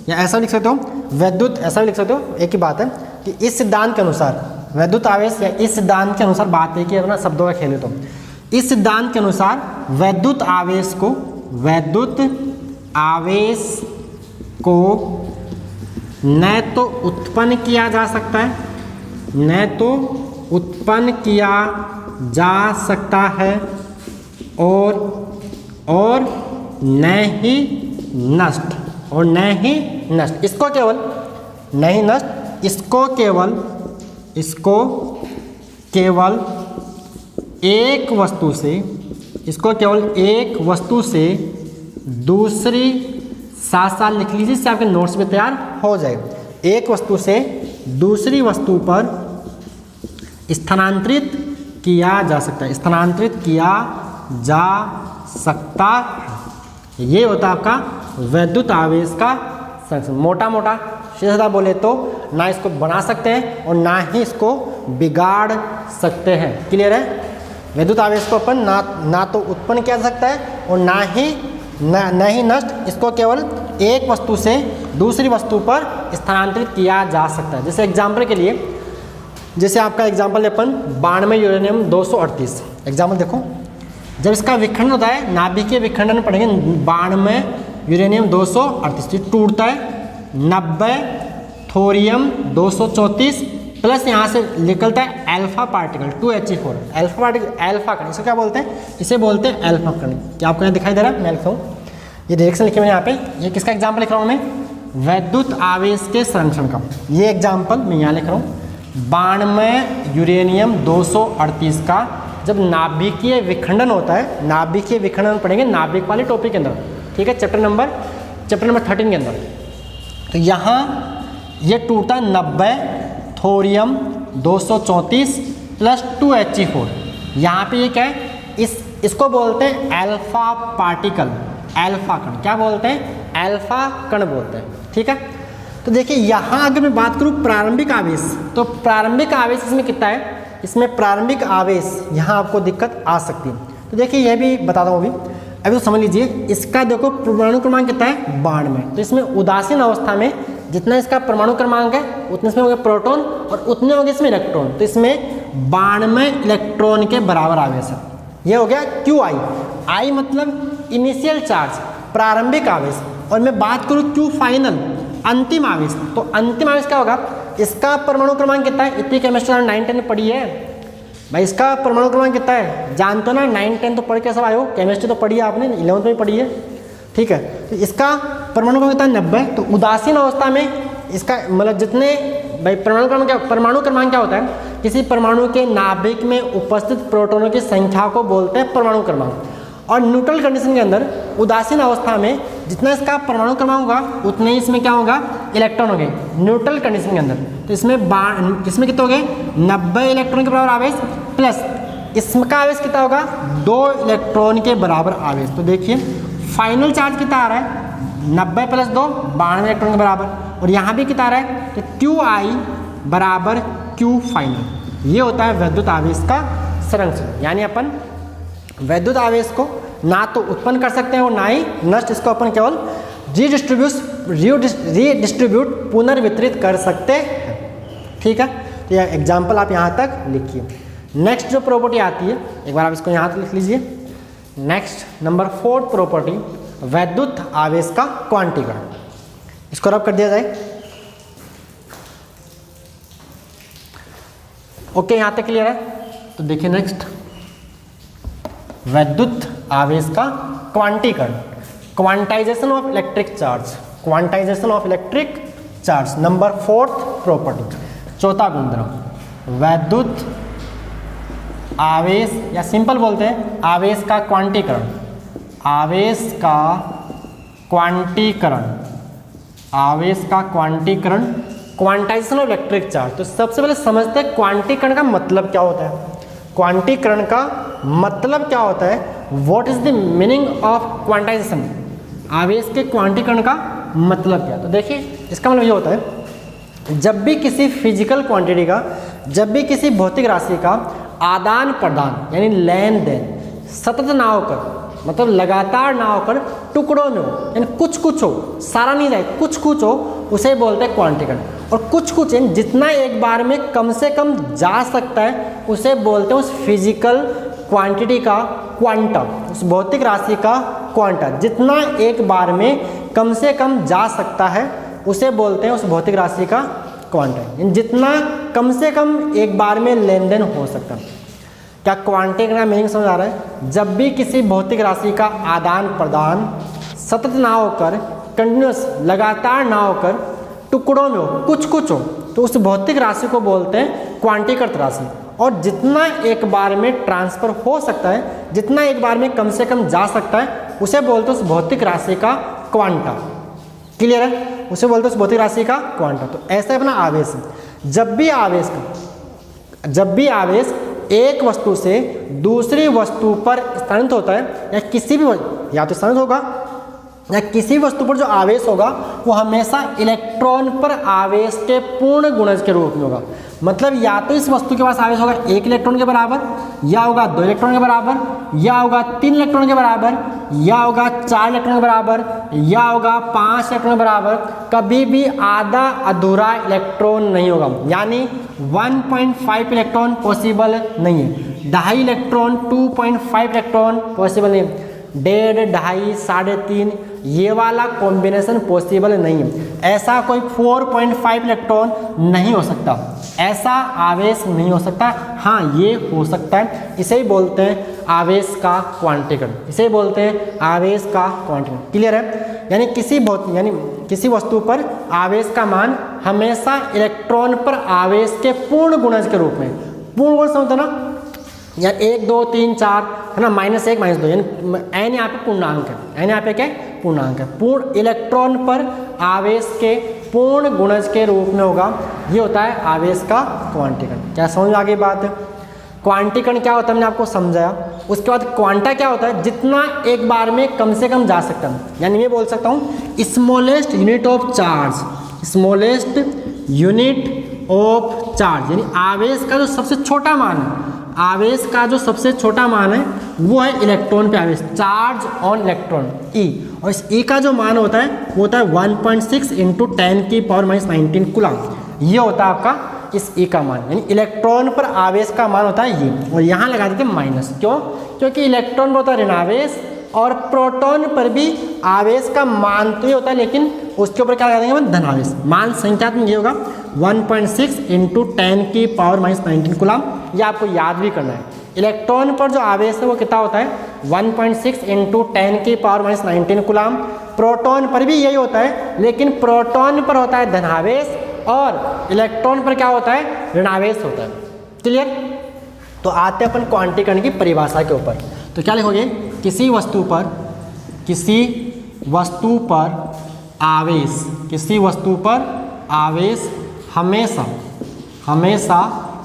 या ऐसा लिख सकते हो वैद्युत, ऐसा भी लिख सकते हो, एक ही बात है कि इस सिद्धांत के अनुसार वैद्युत आवेश, या इस सिद्धांत के अनुसार बात है कि अपना शब्दों का खेले तो इस सिद्धांत के अनुसार वैद्युत आवेश को न तो उत्पन्न किया जा सकता है, न तो उत्पन्न किया जा सकता है और न ही नष्ट, और न ही नष्ट। इसको केवल नहीं नष्ट, इसको केवल एक वस्तु से, इसको केवल एक वस्तु से दूसरी, साथ साथ लिख लीजिए, इससे आपके नोट्स में तैयार हो जाएगा। एक वस्तु से दूसरी वस्तु पर स्थानांतरित किया जा सकता है, स्थानांतरित किया जा सकता है। ये होता है आपका वैद्युत आवेश का संरक्षण। मोटा मोटा सीधा बोले तो ना इसको बना सकते हैं और ना ही इसको बिगाड़ सकते हैं। क्लियर है? वैद्युत आवेश को अपन ना तो उत्पन्न किया जा सकता है और ना ही नष्ट। इसको केवल एक वस्तु से दूसरी वस्तु पर स्थानांतरित किया जा सकता है। जैसे एग्जाम्पल के लिए, जैसे आपका एग्जाम्पल अपन 92 यूरेनियम 238 एग्जाम्पल देखो। जब इसका विखंडन होता है, नाभिकीय विखंडन पढ़ेंगे, 92 यूरेनियम 238 टूटता है, 90 थोरियम 234 प्लस यहाँ से निकलता है alpha particle 2He4, alpha particle, alpha कण। इसे क्या बोलते हैं? इसे बोलते हैं अल्फा कण। क्या आपको यहाँ दिखाई दे रहा है? मैं लिखता हूँ, ये डायरेक्शन लिखे मैंने यहाँ पे। ये किसका एग्जाम्पल लिख रहा हूँ मैं? वैद्युत आवेश के संरक्षण का। ये एग्जाम्पल मैं यहाँ लिख रहा हूँ 92 यूरेनियम 238 का जब नाभिकीय विखंडन होता है, नाभिकीय विखंडन पढ़ेंगे नाभिक वाले टॉपिक के अंदर, ठीक है, चैप्टर नंबर 13 के अंदर। तो यहाँ ये टूटता 90 थोरियम 234 प्लस 2He4। यहाँ पे ये क्या है? इसको बोलते हैं अल्फा पार्टिकल, अल्फा कण। क्या बोलते हैं? अल्फा कण बोलते हैं। ठीक है? तो देखिए यहाँ अगर मैं बात करूँ प्रारंभिक आवेश, तो प्रारंभिक आवेश इसमें कितना है? इसमें प्रारंभिक आवेश यहाँ आपको दिक्कत आ सकती है। तो देखिए यह भी बताता हूँ अभी तो समझ लीजिए। इसका देखो परमाणु क्रमांक कितना है? 92। तो इसमें उदासीन अवस्था में जितना इसका परमाणु क्रमांक है उतने इसमें हो गए प्रोटॉन और उतने हो गए इसमें इलेक्ट्रॉन। तो इसमें 92 इलेक्ट्रॉन के बराबर आवेश है। ये हो गया QI। I मतलब इनिशियल चार्ज, प्रारंभिक आवेश। और मैं बात करूँ Q फाइनल, अंतिम आवेश। तो अंतिम आवेश क्या होगा? इसका परमाणु क्रमांक कितना है? इतनी केमिस्ट्री 9-10 में पढ़ी है भाई। इसका परमाणु क्रमांक कितना है? जानते हो ना, 9-10 तो पढ़ के सब आए हो। केमिस्ट्री तो पढ़ी है आपने, 11th में पढ़ी है, ठीक है। तो इसका परमाणु क्रमांक कितना है? 90। तो उदासीन अवस्था में इसका मतलब जितने भाई परमाणु क्रमांक क्या होता है? किसी परमाणु के नाभिक में उपस्थित प्रोटॉनों की संख्या को बोलते हैं परमाणु क्रमांक। और न्यूट्रल कंडीशन के अंदर उदासीन अवस्था में जितना इसका परमाणु क्रमांक होगा उतने ही इसमें क्या होगा? इलेक्ट्रॉन हो गए न्यूट्रल कंडीशन के अंदर। तो इसमें कितने हो गए? 90 इलेक्ट्रॉन के बराबर आवेश प्लस इसका आवेश कितना होगा? 2 इलेक्ट्रॉन के बराबर आवेश। तो देखिए फाइनल चार्ज कितना आ रहा है? 90 प्लस 2 92 इलेक्ट्रॉन के बराबर। और यहाँ भी कितना आ रहा है? तो QI बराबर Q फाइनल। ये होता है वैद्युत आवेश का संरक्षण। यानी अपन वैद्युत आवेश को ना तो उत्पन्न कर सकते हैं और ना ही नष्ट। इसको अपन केवल रीडिस्ट्रीब्यूट पुनर्वितरित कर सकते हैं। ठीक है? तो यह एग्जाम्पल आप यहाँ तक लिखिए। नेक्स्ट जो प्रॉपर्टी आती है, एक बार आप इसको यहाँ तक लिख लीजिए। नेक्स्ट नंबर 4 प्रॉपर्टी वैद्युत आवेश का क्वांटीकरण। इसको रब कर दिया जाए। ओके, यहाँ तक क्लियर है। तो देखिए नेक्स्ट, वैद्युत आवेश का क्वांटीकरण, quantization of electric charge, quantization of electric charge, number 4th property, चौथा गुणधर्म, वैद्युत आवेश या सिंपल बोलते हैं आवेश का क्वांटीकरण, आवेश का क्वांटीकरण, आवेश का क्वांटीकरण, क्वांटाइजेशन ऑफ इलेक्ट्रिक चार्ज। तो सबसे पहले समझते हैं क्वांटीकरण का मतलब क्या होता है। क्वांटीकरण का मतलब क्या होता है, what is the meaning of quantization, आवेश के क्वांटीकरण का मतलब क्या। तो देखिए इसका मतलब ये होता है, जब भी किसी फिजिकल क्वांटिटी का, जब भी किसी भौतिक राशि का आदान प्रदान यानी लेन देन सतत ना होकर, मतलब लगातार ना होकर, टुकड़ों में हो, यानी कुछ कुछ हो, सारा नहीं जाए, कुछ कुछ हो, उसे बोलते हैं क्वांटीकरण। और कुछ कुछ यानी जितना एक बार में कम से कम जा सकता है, उसे बोलते हैं उस फिजिकल क्वांटिटी का क्वांटम, उस भौतिक राशि का क्वांटा, जितना एक बार में कम से कम जा सकता है उसे बोलते हैं उस भौतिक राशि का क्वांटम, जितना कम से कम एक बार में लेन देन हो सकता है। क्या क्वांटीकरण का मीनिंग समझ आ रहा है? जब भी किसी भौतिक राशि का आदान प्रदान सतत ना होकर, कंटिन्यूस लगातार ना होकर, टुकड़ों में हो, कुछ कुछ हो, तो उस भौतिक राशि को बोलते हैं क्वांटीकृत राशि। और जितना एक बार में ट्रांसफर हो सकता है, जितना एक बार में कम से कम जा सकता है, उसे बोलते हैं उस भौतिक राशि का क्वांटा। क्लियर है? उसे बोलते हैं उस भौतिक राशि का क्वांटा। तो ऐसा अपना आवेश है, जब भी आवेश एक वस्तु से दूसरी वस्तु पर स्थानांतरित होता है, या किसी भी, या तो स्थानांतरित होगा या किसी वस्तु पर जो आवेश होगा वो हमेशा इलेक्ट्रॉन पर आवेश के पूर्ण गुणज के रूप में होगा। मतलब या तो इस वस्तु के पास आवेश होगा 1 इलेक्ट्रॉन के बराबर, या होगा 2 इलेक्ट्रॉन के बराबर, या होगा 3 इलेक्ट्रॉन के बराबर, या होगा 4 इलेक्ट्रॉन के बराबर, या होगा 5 इलेक्ट्रॉन के बराबर। कभी भी आधा अधूरा इलेक्ट्रॉन नहीं होगा, यानी 1.5 इलेक्ट्रॉन पॉसिबल नहीं है, 2.5 इलेक्ट्रॉन, 2.5 इलेक्ट्रॉन पॉसिबल नहीं है, 1.5, 2.5, 3.5 ये वाला कॉम्बिनेशन पॉसिबल नहीं है। ऐसा कोई 4.5 इलेक्ट्रॉन नहीं हो सकता, ऐसा आवेश नहीं हो सकता। हाँ, ये हो सकता है, इसे ही बोलते हैं आवेश का क्वांटीकरण, इसे ही बोलते हैं आवेश का क्वांटीकरण। क्लियर है? यानी किसी वस्तु पर आवेश का मान हमेशा इलेक्ट्रॉन पर आवेश के पूर्ण गुणज के रूप में, पूर्ण गुणज समझते ना, या 1, 2, 3, 4 है ना, -1, -2, यानी n यहाँ पे पूर्णांक है, n यहाँ पे क्या पूर्णांक है, पूर्ण इलेक्ट्रॉन पर आवेश के पूर्ण गुणज के रूप में होगा। ये होता है आवेश का क्वांटीकरण। क्या समझ में आ गई बात? क्वांटीकरण क्या होता है मैंने आपको समझाया। उसके बाद क्वांटा क्या होता है, जितना एक बार में कम से कम जा सकता है, यानी मैं बोल सकता हूँ smallest unit of charge, smallest unit of charge, यानी आवेश का जो सबसे छोटा मान है, आवेश का जो सबसे छोटा मान है वो है इलेक्ट्रॉन पे आवेश, चार्ज ऑन इलेक्ट्रॉन, E। और इस E का जो मान होता है वो होता है 1.6 × 10⁻⁹ कूलम। ये होता है आपका इस E का मान, यानी इलेक्ट्रॉन पर आवेश का मान होता है ये। और यहाँ लगा देते हैं माइनस, क्यों? क्योंकि इलेक्ट्रॉन पर होता है ऋणावेश और प्रोटॉन पर भी आवेश का मान तो ये होता है, लेकिन उसके ऊपर क्या लगा देंगे हम? धनावेश। मान संख्यात्मक ये होगा 1.6 × 10⁻⁹ कूलम। ये आपको याद भी करना है। इलेक्ट्रॉन पर जो आवेश है वो कितना होता है? 1.6 × 10⁻⁹ कूलम। प्रोटॉन पर भी यही होता है, लेकिन प्रोटॉन पर होता है धनावेश और इलेक्ट्रॉन पर क्या होता है? ऋणावेश होता है। क्लियर? तो आते हैं अपन क्वांटीकरण की परिभाषा के ऊपर। तो क्या लिखोगे? किसी वस्तु पर आवेश हमेशा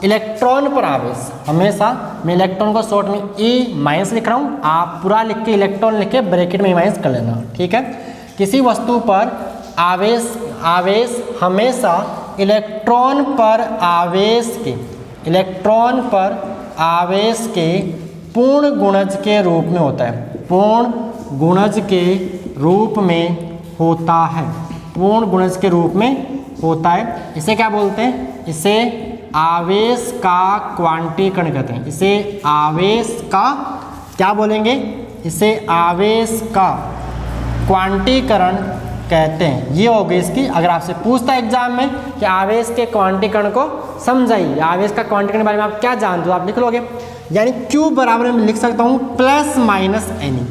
इलेक्ट्रॉन पर आवेश, हमेशा, मैं इलेक्ट्रॉन को शॉर्ट में E- लिख रहा हूँ, आप पूरा लिख के इलेक्ट्रॉन लिख के ब्रैकेट में माइनस कर लेना, ठीक है। किसी वस्तु पर आवेश हमेशा इलेक्ट्रॉन पर आवेश के पूर्ण गुणज के रूप में होता है, पूर्ण गुणज के रूप में होता है, पूर्ण गुणज के रूप में होता है। इसे क्या बोलते हैं? इसे आवेश का क्वांटीकरण कहते हैं। इसे आवेश का क्या बोलेंगे? इसे आवेश का क्वांटीकरण कहते हैं। ये हो गई इसकी, अगर आपसे पूछता है एग्जाम में कि आवेश के क्वांटीकरण को समझाइए, आवेश का क्वांटीकरण के बारे में आप क्या जानते हो, आप लिख लोगे। यानी Q बराबर मैं लिख सकता हूँ plus minus any,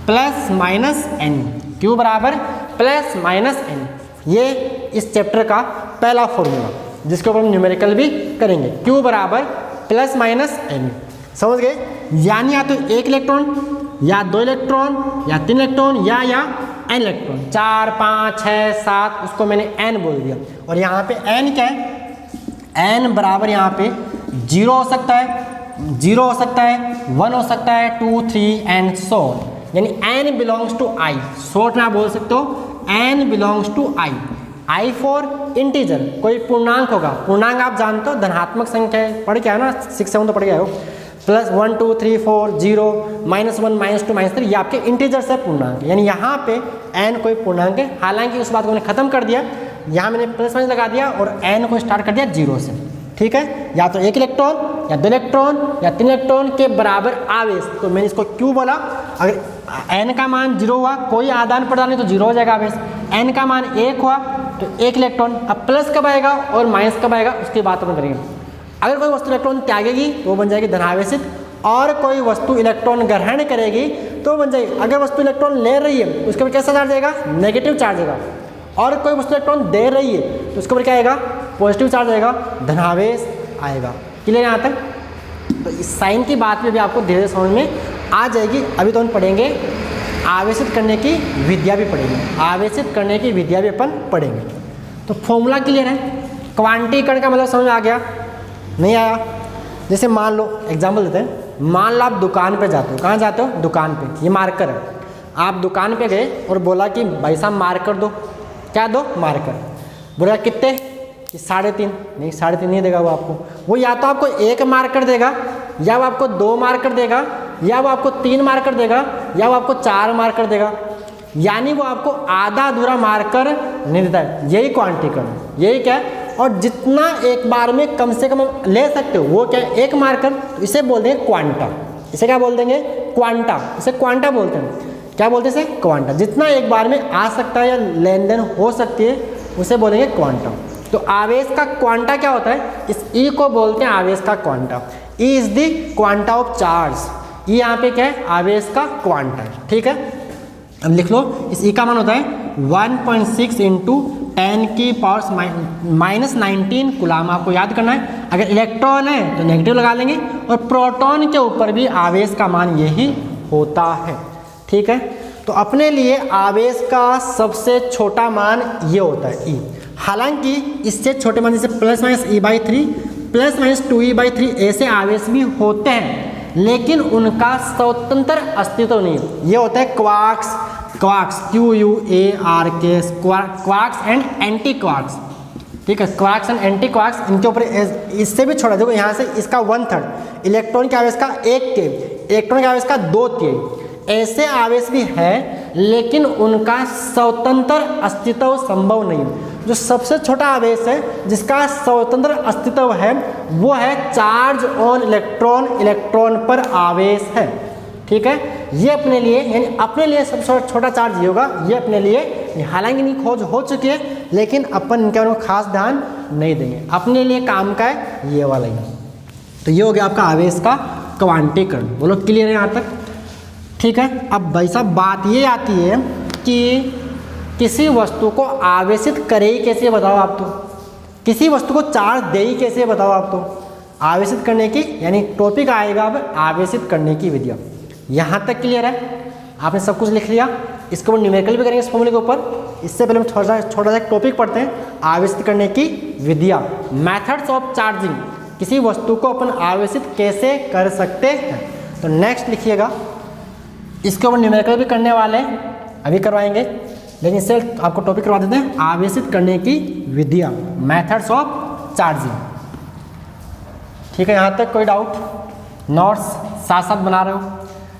plus minus any, Q बराबर प्लस माइनस एनी। ये इस चैप्टर का पहला फॉर्मूला जिसके ऊपर हम न्यूमेरिकल भी करेंगे। Q बराबर प्लस माइनस एनी, समझ गए। यानी या तो एक इलेक्ट्रॉन या दो इलेक्ट्रॉन या तीन इलेक्ट्रॉन या n इलेक्ट्रॉन, 4 5 6 7, उसको मैंने n बोल दिया। और यहाँ पे n क्या है, n बराबर यहाँ पे 0 हो सकता है, 0 हो सकता है, 1 हो सकता है, 2 3 एंड सो, यानी n belongs to i। Short में आप बोल सकते हो n belongs to i। i for integer, कोई पूर्णांक होगा। पूर्णांक आप जानते हो धनात्मक संख्या है, पढ़ के आया ना 6 7 तो पढ़ के आए हो। प्लस 1 2 3 4 0 -1 -2 -3, ये आपके इंटीजर से पूर्णांक, यानी यहाँ पे n कोई पूर्णांक है। हालांकि उस बात को मैंने खत्म कर दिया, यहाँ मैंने प्लस माइनस लगा दिया और n को स्टार्ट कर दिया 0 से, ठीक है। या तो एक इलेक्ट्रॉन या दो इलेक्ट्रॉन या तीन इलेक्ट्रॉन के बराबर आवेश, तो मैंने इसको क्यों बोला। अगर n का मान 0 हुआ, कोई आदान प्रदान नहीं तो 0 हो जाएगा आवेश। n का मान 1 हुआ तो एक इलेक्ट्रॉन। अब प्लस कब आएगा और माइनस कब आएगा उसकी बात अपन करेंगे। अगर कोई वस्तु इलेक्ट्रॉन त्यागेगी तो वो बन जाएगी धनावेशित, और कोई वस्तु इलेक्ट्रॉन ग्रहण करेगी तो बन जाएगी। अगर वस्तु इलेक्ट्रॉन ले रही है तो उसके ऊपर कैसा चार्ज आएगा, नेगेटिव चार्ज आएगा। और कोई वस्तु इलेक्ट्रॉन दे रही है तो उसके ऊपर क्या आएगा, पॉजिटिव चार्ज आएगा, धनावेश आएगा। क्लियर यहाँ तक। तो इस साइन की बात में भी आपको धीरे धीरे समझ में आ जाएगी। अभी तो हम पढ़ेंगे आवेशित करने की विद्या भी पढ़ेंगे, आवेशित करने की विद्या भी अपन पढ़ेंगे। तो फॉर्मूला क्लियर है। क्वांटीकरण का मतलब समझ में आ गया, नहीं आया। जैसे मान लो एग्जाम्पल देते हैं, मान लो आप दुकान पे जाते हो, कहाँ जाते हो, दुकान पे। ये मार्कर है, आप दुकान पे गए और बोला कि भाई साहब मार्कर दो, क्या दो, मार्कर। बोला कितने, कि 3.5। नहीं 3.5 नहीं देगा वो आपको, वो या तो आपको 1 मार्कर देगा, या वो आपको 2 मार्कर देगा, या वो आपको 3 मार्कर देगा, या वो आपको 4 मार्कर देगा। यानी वो आपको आधा अधूरा मार्कर नहीं देता है। यही क्वांटीकरण, यही क्या है। और जितना एक बार में कम से कम ले सकते हो वो क्या है, 1 मार्कर। तो इसे बोल देंगे क्वांटा। इसे क्या बोल देंगे, क्वांटा। इसे क्वांटा बोलते हैं। क्या बोलते हैं इसे, क्वांटा। जितना एक बार में आ सकता है या लेन देन हो सकती है उसे बोलेंगे क्वांटा। तो आवेश का क्वांटा क्या होता है, इस ई को बोलते हैं आवेश का quanta. E is the quanta of charge. E यहाँ पे क्या है, आवेश का क्वांटा है, ठीक है। अब लिख लो, इस ई का मान होता है 1.6 × 10⁻⁻19 कूलाम। आपको याद करना है। अगर इलेक्ट्रॉन है तो नेगेटिव लगा लेंगे, और प्रोटॉन के ऊपर भी आवेश का मान यही होता है, ठीक है। तो अपने लिए आवेश का सबसे छोटा मान ये होता है ई। हालांकि इससे छोटे मान जैसे +-e/3 +-2e/3 ऐसे आवेश भी होते हैं, लेकिन उनका स्वतंत्र अस्तित्व नहीं है। ये होता है quarks, quarks QUARK, quarks and anti quarks, ठीक है। क्वार्क्स एंड एंटी क्वार्क्स, इनके ऊपर इससे भी छोड़ा। देखो यहाँ से इसका 1/3 इलेक्ट्रॉन के आवेश का 1/3, इलेक्ट्रॉन के आवेश का 2/3 ऐसे आवेश भी है, लेकिन उनका स्वतंत्र अस्तित्व संभव नहीं। जो सबसे छोटा आवेश है जिसका स्वतंत्र अस्तित्व है वो है चार्ज ऑन इलेक्ट्रॉन, इलेक्ट्रॉन पर आवेश है, ठीक है। ये अपने लिए, यानी अपने लिए सबसे छोटा चार्ज ये होगा, ये अपने लिए। हालांकि इनकी खोज हो चुकी है, लेकिन अपन इनके बारे में खास ध्यान नहीं देंगे। अपने लिए काम का है ये वाला ही। तो ये हो गया आपका आवेश का क्वांटीकरण। बोलो क्लियर है यहाँ तक, ठीक है। अब भाई साहब बात ये आती है कि किसी वस्तु को आवेशित करे ही कैसे, बताओ आप। तो किसी वस्तु को चार्ज दे ही कैसे, बताओ आप। तो आवेशित करने की, यानी टॉपिक आएगा अब आवेशित करने की विधियाँ। यहाँ तक क्लियर है, आपने सब कुछ लिख लिया। इसके ऊपर न्यूमेरिकल भी करेंगे इस फॉर्मूले के ऊपर। इससे पहले हम छोटा सा टॉपिक पढ़ते हैं, आवेशित करने की विधियाँ, मेथड्स ऑफ चार्जिंग। किसी वस्तु को अपन आवेशित कैसे कर सकते हैं। तो नेक्स्ट लिखिएगा, इसके ऊपर न्यूमेरिकल भी करने वाले हैं, अभी करवाएंगे, लेकिन इससे आपको टॉपिक करवा देते हैं आवेशित करने की विधियाँ, मेथड्स ऑफ चार्जिंग, ठीक है। यहाँ तक कोई डाउट? नोट्स साथ साथ बना रहे हो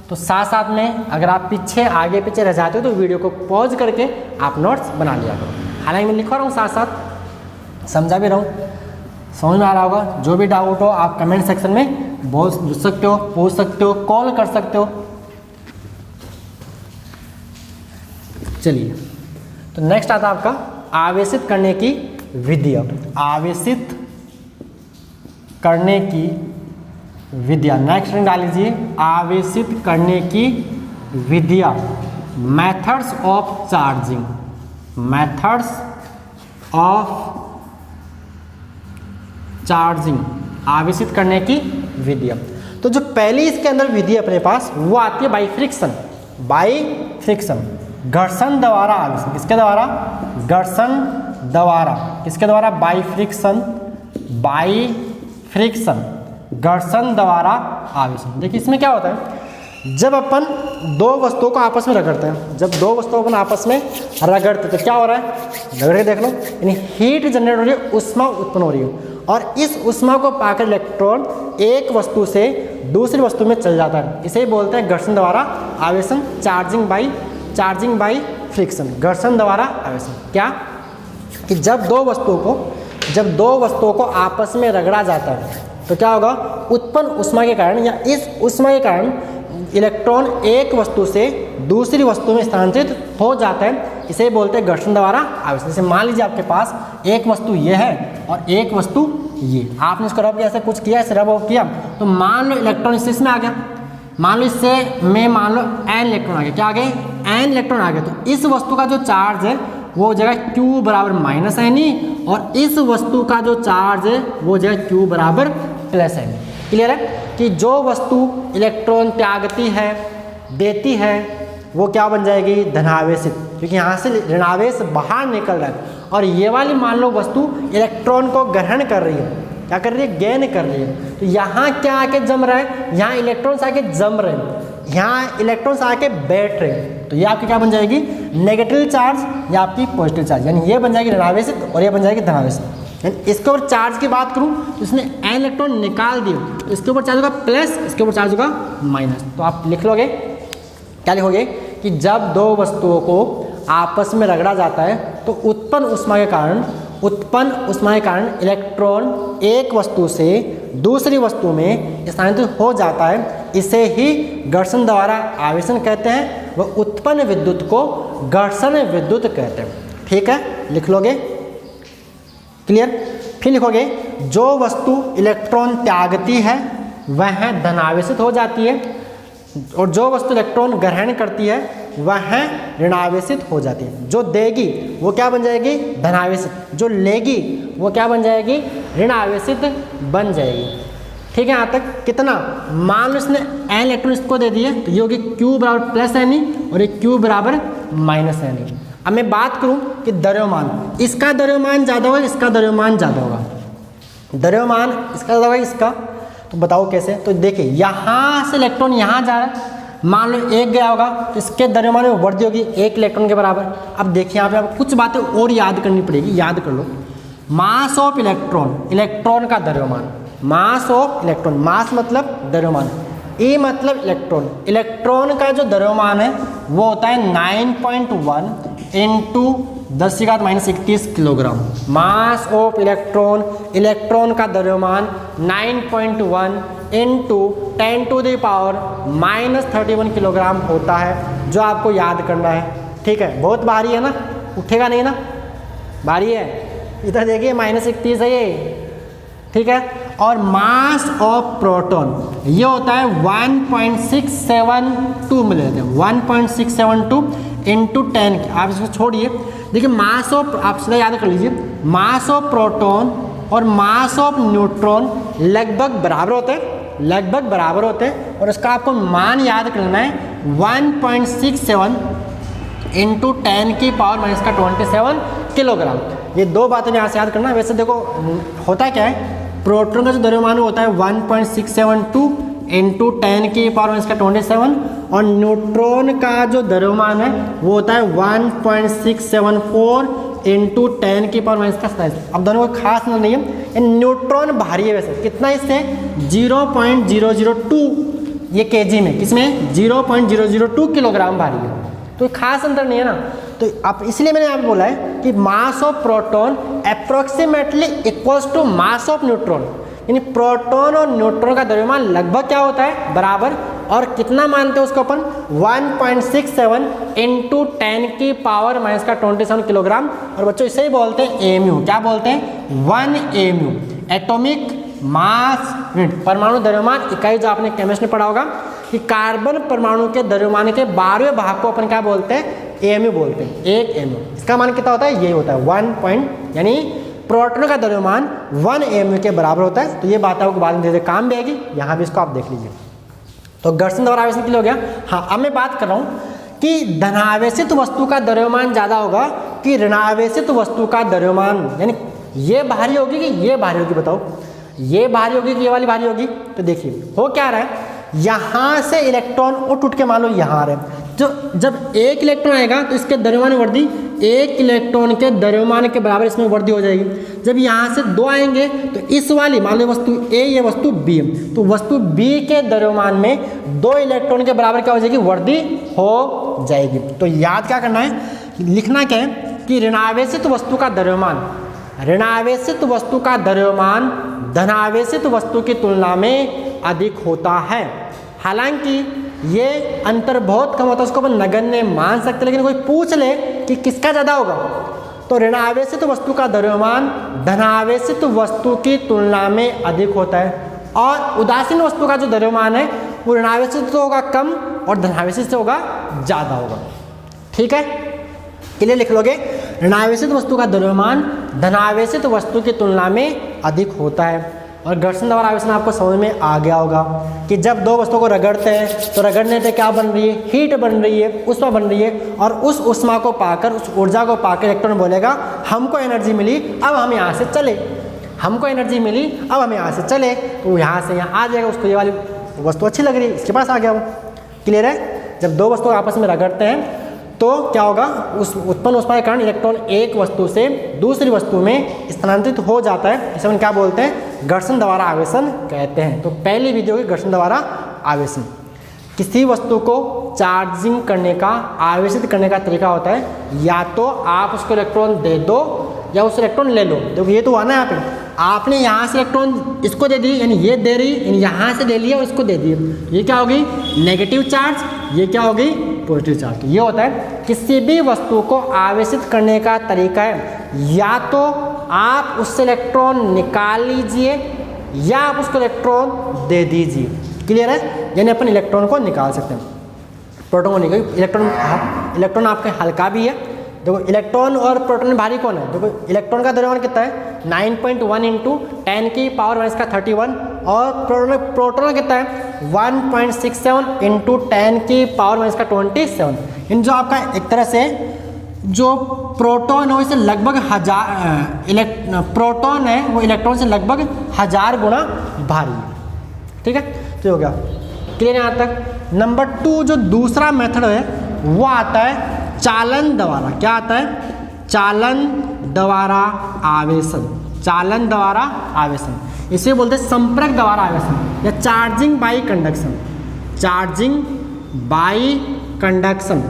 तो साथ साथ में अगर आप पीछे आगे पीछे रह जाते हो तो वीडियो को पॉज करके आप नोट्स बना लिया करो। हालांकि मैं लिखवा रहा हूँ, साथ साथ समझा भी रहा हूँ, समझ में आ रहा होगा। जो भी डाउट हो आप कमेंट सेक्शन में बोल सकते हो, पूछ सकते हो, कॉल कर सकते हो। चलिए, तो नेक्स्ट आता है आपका आवेशित करने की विधियाँ। आवेशित करने की विधियाँ, नेक्स्ट डाल लीजिए, आवेशित करने की विधियाँ, methods of charging, methods of charging, आवेशित करने की विधियाँ। तो जो पहली इसके अंदर विधि अपने पास वो आती है बाई फ्रिक्शन, बाई फ्रिक्शन, घर्षण द्वारा आवेशन, किसके द्वारा, घर्षण द्वारा, किसके द्वारा, बाई फ्रिक्शन, बाई फ्रिक्शन, घर्षण द्वारा आवेशन। देखिए इसमें क्या होता है, जब अपन दो वस्तुओं को आपस में रगड़ते हैं, जब दो वस्तुओं को अपन आपस में रगड़ते हैं तो क्या हो रहा है, रगड़ के देख लो, यानी हीट जनरेट हो रही है, ऊष्मा उत्पन्न हो रही है, और इस ऊष्मा को पाकर इलेक्ट्रॉन एक वस्तु से दूसरी वस्तु में चल जाता है, इसे ही बोलते हैं घर्षण द्वारा आवेशन, चार्जिंग बाई फ्रिक्शन, घर्षण द्वारा आवेशन। क्या कि जब दो वस्तुओं को आपस में रगड़ा जाता है तो क्या होगा, उत्पन्न ऊष्मा के कारण या इस ऊष्मा के कारण इलेक्ट्रॉन एक वस्तु से दूसरी वस्तु में स्थानांतरित हो जाता है, इसे बोलते हैं घर्षण द्वारा आवेशन। जैसे मान लीजिए आपके पास एक वस्तु ये है और एक वस्तु ये, आपने इसको रब ऐसे कुछ किया, ऐसे रब किया, तो मान लो इलेक्ट्रॉन इसमें आ गया, मान लो इससे में मान लो n इलेक्ट्रॉन आ गया, क्या आ गए, n इलेक्ट्रॉन आ गया, तो इस वस्तु का जो चार्ज है वो हो जाएगा Q बराबर माइनस n, और इस वस्तु का जो चार्ज है वो हो जाएगा Q बराबर प्लस n। क्लियर है कि जो वस्तु इलेक्ट्रॉन त्यागती है, देती है, वो क्या बन जाएगी, धनावेशित, क्योंकि यहाँ से ऋणावेश बाहर निकल रहा है, और ये वाली मान लो वस्तु इलेक्ट्रॉन को ग्रहण कर रही है, क्या कर रही है, गेन कर रही है, तो यहाँ क्या आके जम रहा है, यहाँ इलेक्ट्रॉन्स आके जम रहे हैं, यहाँ इलेक्ट्रॉन्स आके बैठ रहे हैं, तो ये आपकी क्या बन जाएगी, नेगेटिव चार्ज या आपकी पॉजिटिव चार्ज, यानी ये बन जाएगी ऋणावेशित और ये बन जाएगी धनावेशित। यानी इसके ऊपर चार्ज की बात करूँ तो इसने n इलेक्ट्रॉन निकाल दिए, तो इसके ऊपर चार्ज होगा प्लस, इसके ऊपर चार्ज होगा माइनस, तो आप लिख लोगे, क्या लिखोगे कि जब दो वस्तुओं को आपस में रगड़ा जाता है तो उत्पन्न ऊष्मा के कारण इलेक्ट्रॉन एक वस्तु से दूसरी वस्तु में स्थानांतरित हो जाता है, इसे ही घर्षण द्वारा आवेशन कहते हैं, वह उत्पन्न विद्युत को घर्षण विद्युत कहते हैं। ठीक है, लिख लोगे, क्लियर। फिर लिखोगे, जो वस्तु इलेक्ट्रॉन त्यागती है वह धनावेशित हो जाती है, और जो वस्तु इलेक्ट्रॉन ग्रहण करती है वह ऋणावेशित हो जाती है। जो देगी वो क्या बन जाएगी, धनावेशित, जो लेगी वो क्या बन जाएगी, ऋणावेशित बन जाएगी। ठीक है, यहाँ तक कितना, मान लो इसने n इलेक्ट्रॉन इसको दे दिए, तो ये होगी Q बराबर प्लस n और ये Q बराबर माइनस n। अब मैं बात करूं कि द्रव्यमान, इसका द्रव्यमान ज़्यादा होगा, इसका द्रव्यमान ज़्यादा होगा, द्रव्यमान इसका ज़्यादा होगा, इसका, तो बताओ कैसे। तो देखिए यहाँ से इलेक्ट्रॉन यहाँ जा रहा है, मान लो एक गया होगा तो इसके द्रव्यमान में वृद्धि होगी 1 इलेक्ट्रॉन के बराबर। अब देखिए यहाँ पे आपको कुछ बातें और याद करनी पड़ेगी, याद कर लो। मास ऑफ इलेक्ट्रॉन, इलेक्ट्रॉन का द्रव्यमान, मास ऑफ इलेक्ट्रॉन, मास मतलब द्रव्यमान, E मतलब इलेक्ट्रॉन, इलेक्ट्रॉन का जो द्रव्यमान है वो होता है 9.1 into 10⁻⁻31 kilogram. Mass of electron, electron का द्रव्यमान 9.1 इंटू 10⁻31 किलोग्राम होता है, जो आपको याद करना है। ठीक है, बहुत भारी है ना, उठेगा नहीं ना, भारी है। इधर देखिए -31 है ये, ठीक है। और मास ऑफ प्रोटॉन ये होता है 1.672 में लेते हैं, 1.672 इंटू 10। आप इसको छोड़िए, देखिए मास ऑफ, आप सीधा याद कर लीजिए, मास ऑफ प्रोटॉन और मास ऑफ न्यूट्रॉन लगभग बराबर होते हैं, लगभग बराबर होते हैं, और इसका आपको मान याद करना है 1.67 इंटू 10⁻⁻27 किलोग्राम। ये दो बातें यहाँ से याद करना। वैसे देखो होता क्या है, प्रोटॉन का जो द्रव्यमान होता है 1.672 इंटू 10⁻⁻27, और न्यूट्रॉन का जो द्रव्यमान है वो होता है 1.674 इंटू 10⁻⁻27। अब दोनों को खास नहीं है, न्यूट्रॉन भारी है वैसे, कितना इससे 0.002 ये केजी में, किसमें 0.002 किलोग्राम भारी है, तो खास अंतर नहीं है ना। तो अब इसलिए मैंने यहाँ पे बोला है कि mass of proton approximately equals to mass of neutron, यानी प्रोटॉन और न्यूट्रॉन का द्रव्यमान लगभग क्या होता है, बराबर और कितना मानते हैं उसको अपन 1.67 इंटू 10⁻⁻27 किलोग्राम। और बच्चों इसे ही बोलते हैं एमयू। क्या बोलते हैं? 1 एमयू, एटॉमिक मास यूनिट, परमाणु द्रव्यमान इकाई। जो आपने केमिस्ट्री में पढ़ा होगा कि कार्बन परमाणु के द्रव्यमान के 12वें भाग को अपन क्या बोलते हैं? एमयू बोलते हैं। 1 एमयू, इसका मान कितना होता है? यही होता है 1 पॉइंट, यानी प्रोटॉन का द्रव्यमान 1 एमयू के बराबर होता है। तो ये बात आपको बाद में धीरे काम भी आएगी, यहाँ भी इसको आप देख लीजिए। तो घर्षण द्वारा आवेशन के लिए हो गया। हाँ, अब मैं बात कर रहा हूँ कि धनावेशित वस्तु का द्रव्यमान ज़्यादा होगा कि ऋणावेशित वस्तु का द्रव्यमान, यानी ये भारी होगी कि ये भारी होगी? बताओ, ये भारी होगी कि ये वाली भारी होगी? तो देखिए हो क्या रहा है, यहाँ से इलेक्ट्रॉन उठ उठ के मान लो यहाँ आ रहे हैं। जो जब एक इलेक्ट्रॉन आएगा तो इसके द्रव्यमान में वृद्धि 1 इलेक्ट्रॉन के द्रव्यमान के बराबर इसमें वृद्धि हो जाएगी। जब यहाँ से 2 आएंगे तो इस वाली, मान लो वस्तु ए, ये वस्तु बी, तो वस्तु बी के द्रव्यमान में 2 इलेक्ट्रॉन के बराबर क्या हो जाएगी? वृद्धि हो जाएगी। तो याद क्या करना है, लिखना क्या है कि ऋणावेशित वस्तु का द्रव्यमान, ऋणावेशित वस्तु का द्रव्यमान धनावेशित वस्तु की तुलना में अधिक होता है। हालांकि ये अंतर बहुत कम होता है, उसको अपन नगण्य मान सकते, लेकिन कोई पूछ ले कि किसका ज़्यादा होगा, तो ऋणावेशित वस्तु का द्रव्यमान धनावेशित वस्तु की तुलना में अधिक होता है। और उदासीन वस्तु का जो द्रव्यमान है वो ऋणावेशित तो होगा कम और धनावेशित से होगा ज़्यादा होगा। ठीक है, क्लियर लिख लोगे? ऋणावेशित वस्तु का द्रव्यमान धनावेशित वस्तु की तुलना में अधिक होता है। और घर्षण द्वारा आवेशन आपको समझ में आ गया होगा कि जब 2 वस्तुओं को रगड़ते हैं तो रगड़ने से क्या बन रही है? हीट बन रही है, ऊष्मा बन रही है। और उस ऊष्मा को पाकर, उस ऊर्जा को पाकर इलेक्ट्रॉन बोलेगा हमको एनर्जी मिली, अब हम यहाँ से चले, हमको एनर्जी मिली, अब हम यहाँ से चले। तो यहाँ से यहाँ आ जाएगा, उसको ये वाली वस्तु अच्छी लग रही है, इसके पास आ गया वो। क्लियर है? जब 2 वस्तु आपस में रगड़ते हैं तो क्या होगा? उस उत्पन्न ऊष्मा के कारण इलेक्ट्रॉन एक वस्तु से दूसरी वस्तु में स्थानांतरित हो जाता है। इसे हम क्या बोलते हैं? घर्षण द्वारा आवेशन कहते हैं। तो पहली विधि होगी घर्षण द्वारा आवेशन। किसी वस्तु को चार्जिंग करने का, आवेशित करने का तरीका होता है, या तो आप उसको इलेक्ट्रॉन दे दो या उस इलेक्ट्रॉन ले लो। देखो ये तो हुआ ना, यहाँ पे आपने यहाँ से इलेक्ट्रॉन इसको दे दी, यानी ये दे रही, यानी यहाँ से ले लिया और इसको दे दिया, ये क्या होगी? नेगेटिव चार्ज, ये क्या होगी? Positive charge. ये होता है किसी भी वस्तु को आवेशित करने का तरीका है, या तो आप उससे इलेक्ट्रॉन निकाल लीजिए या आप उसको इलेक्ट्रॉन दे दीजिए। क्लियर है? यानी अपन इलेक्ट्रॉन को निकाल सकते हैं, प्रोटॉन को निकाल। इलेक्ट्रॉन आपके हल्का भी है। देखो इलेक्ट्रॉन और प्रोटॉन में भारी कौन है? देखो इलेक्ट्रॉन का द्रव्यमान कितना है? 9.1 इंटू 10⁻⁻31। और प्रोटॉन का कितना है? 1.67 इंटू 10⁻⁻27। इन जो आपका एक तरह से जो प्रोटॉन है इसे लगभग 1000 प्रोटॉन है वो इलेक्ट्रॉन से लगभग 1000 गुना भारी है। ठीक है, तो हो गया क्लियर यहाँ तक। नंबर 2 जो दूसरा मेथड है वो आता है चालन द्वारा। क्या आता है? चालन द्वारा आवेशन। चालन द्वारा आवेशन, इसे बोलते हैं संपर्क द्वारा आवेशन या charging by conduction. Charging by conduction,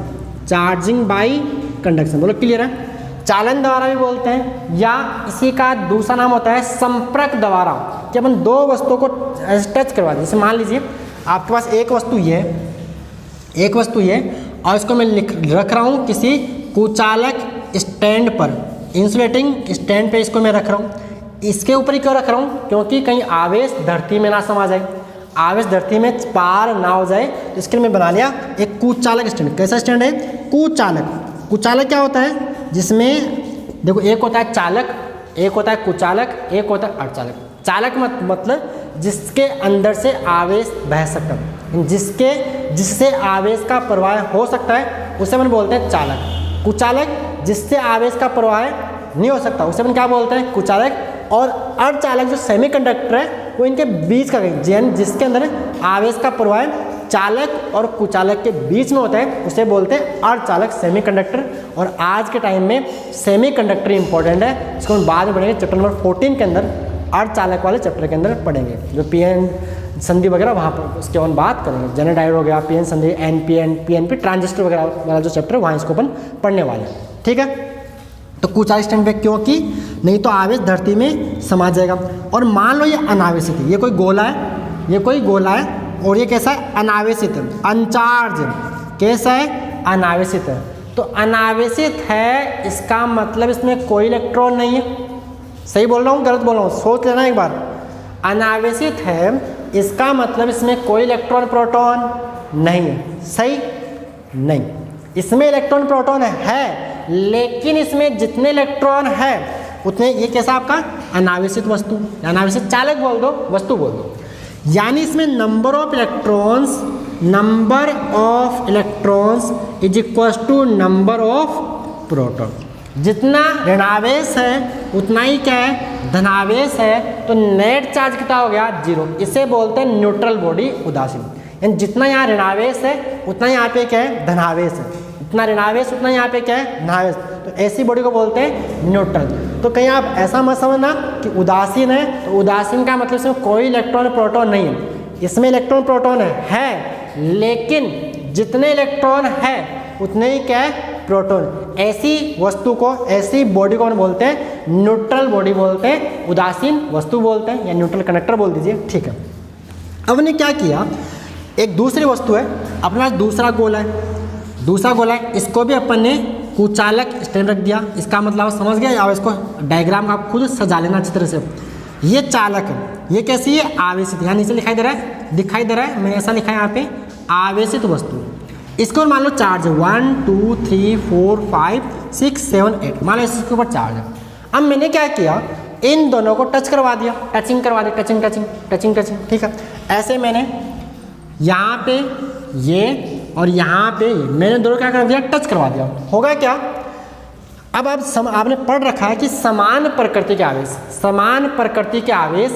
charging by conduction. बोलो क्लियर है? चालन द्वारा भी बोलते हैं, या इसी का दूसरा नाम होता है संपर्क द्वारा, कि अपन 2 वस्तुओं को टच करवा दें। जैसे मान लीजिए आपके पास एक वस्तु ये है, एक वस्तु ये, और इसको मैं रख रहा हूँ किसी कुचालक स्टैंड पर, इंसुलेटिंग स्टैंड पे इसको मैं रख रहा हूँ। इसके ऊपर ही क्यों रख रहा हूँ? क्योंकि कहीं आवेश धरती में ना समा जाए, आवेश धरती में पार ना हो जाए, तो इसके लिए मैं बना लिया एक कुचालक स्टैंड। कैसा स्टैंड है? कुचालक। कुचालक क्या होता है? जिसमें देखो एक होता है चालक, एक होता है कुचालक, एक होता है अर्धचालक। चालक मतलब जिसके अंदर से आवेश बह सकता है, जिससे आवेश का प्रवाह हो सकता है, उसे अपन बोलते हैं चालक। कुचालक जिससे आवेश का प्रवाह नहीं हो सकता, उसे अपन क्या बोलते हैं? कुचालक। और अर्धचालक जो सेमीकंडक्टर है वो इनके बीच का, जिसके अंदर आवेश का प्रवाह चालक और कुचालक के बीच में होता है, उसे बोलते हैं अर्धचालक, सेमीकंडक्टर। और आज के टाइम में सेमीकंडक्टर इंपॉर्टेंट है, इसको हम बाद में पढ़ेंगे चैप्टर नंबर 14 के अंदर, अर्धचालक वाले चैप्टर के अंदर पढ़ेंगे, जो पीएन संधि वगैरह वहाँ पर उसके अपन बात करेंगे। जनरल डायोड हो गया, पीएन संधि, एनपीएन, पीएनपी, ट्रांजिस्टर वगैरह वाला जो चैप्टर वहाँ इसको अपन पढ़ने वाले हैं। ठीक है, तो कुचालक स्टैंड पे क्योंकि नहीं तो आवेश धरती में समा जाएगा। और मान लो ये अनावेशित है, ये कोई गोला है, ये कोई गोला है, और ये कैसा है, अनावेशित, अनचार्ज। कैसा है, अनावेशित है। तो अनावेशित है इसका मतलब इसमें कोई इलेक्ट्रॉन नहीं है। सही बोल रहा हूँ, गलत बोल रहा हूँ, सोच लेना एक बार। अनावेशित है इसका मतलब इसमें कोई इलेक्ट्रॉन प्रोटॉन नहीं है। सही, नहीं, इसमें इलेक्ट्रॉन प्रोटॉन है, लेकिन इसमें जितने इलेक्ट्रॉन है उतने, ये कैसा आपका अनावेशित वस्तु, अनावेशित चालक बोल दो, वस्तु बोल दो। यानी इसमें number of electrons is equal to number of proton. जितना ऋणावेश है उतना ही क्या है, धनावेश है। तो नेट चार्ज कितना हो गया, 0। इसे बोलते हैं न्यूट्रल बॉडी, उदासीन। यानी जितना यहाँ ऋणावेश है उतना यहाँ पे क्या है, धनावेश है। इतना ऋणावेश उतना यहाँ पे क्या है, धनावेश। तो ऐसी बॉडी को बोलते हैं न्यूट्रल। तो कहीं आप ऐसा मत समझना कि उदासीन है, तो उदासीन का मतलब इसमें कोई इलेक्ट्रॉन प्रोटॉन नहीं है। इसमें इलेक्ट्रॉन प्रोटॉन है, लेकिन जितने इलेक्ट्रॉन है उतने ही क्या है, प्रोटॉन। ऐसी वस्तु को, ऐसी बॉडी को बोलते हैं न्यूट्रल बॉडी बोलते हैं, उदासीन वस्तु बोलते हैं, या न्यूट्रल कंडक्टर बोल दीजिए, ठीक है। अब ने क्या किया, एक दूसरी वस्तु है, अपना दूसरा गोला है, दूसरा गोला है, इसको भी अपन ने कुचालक स्टैंड रख दिया। इसका मतलब आप समझ गए। अब इसको डायग्राम आप खुद सजा लेना अच्छी तरह से। ये चालक है, ये कैसी है, आवेशित। यहाँ नीचे दिखाई दे रहा है, मैंने ऐसा लिखा है यहाँ पे, आवेशित वस्तु। इसको मान लो चार्ज है 1 2 3 4 5 6 7 8, मान लो इसके ऊपर चार्ज है। अब मैंने क्या किया, इन दोनों को टच करवा दिया, टचिंग करवा दिया, टचिंग, ठीक है। ऐसे मैंने यहाँ पे ये और यहाँ पे ये, मैंने दोनों क्या कर दिया, टच करवा दिया। होगा क्या, अब आपने पढ़ रखा है कि समान प्रकृति के आवेश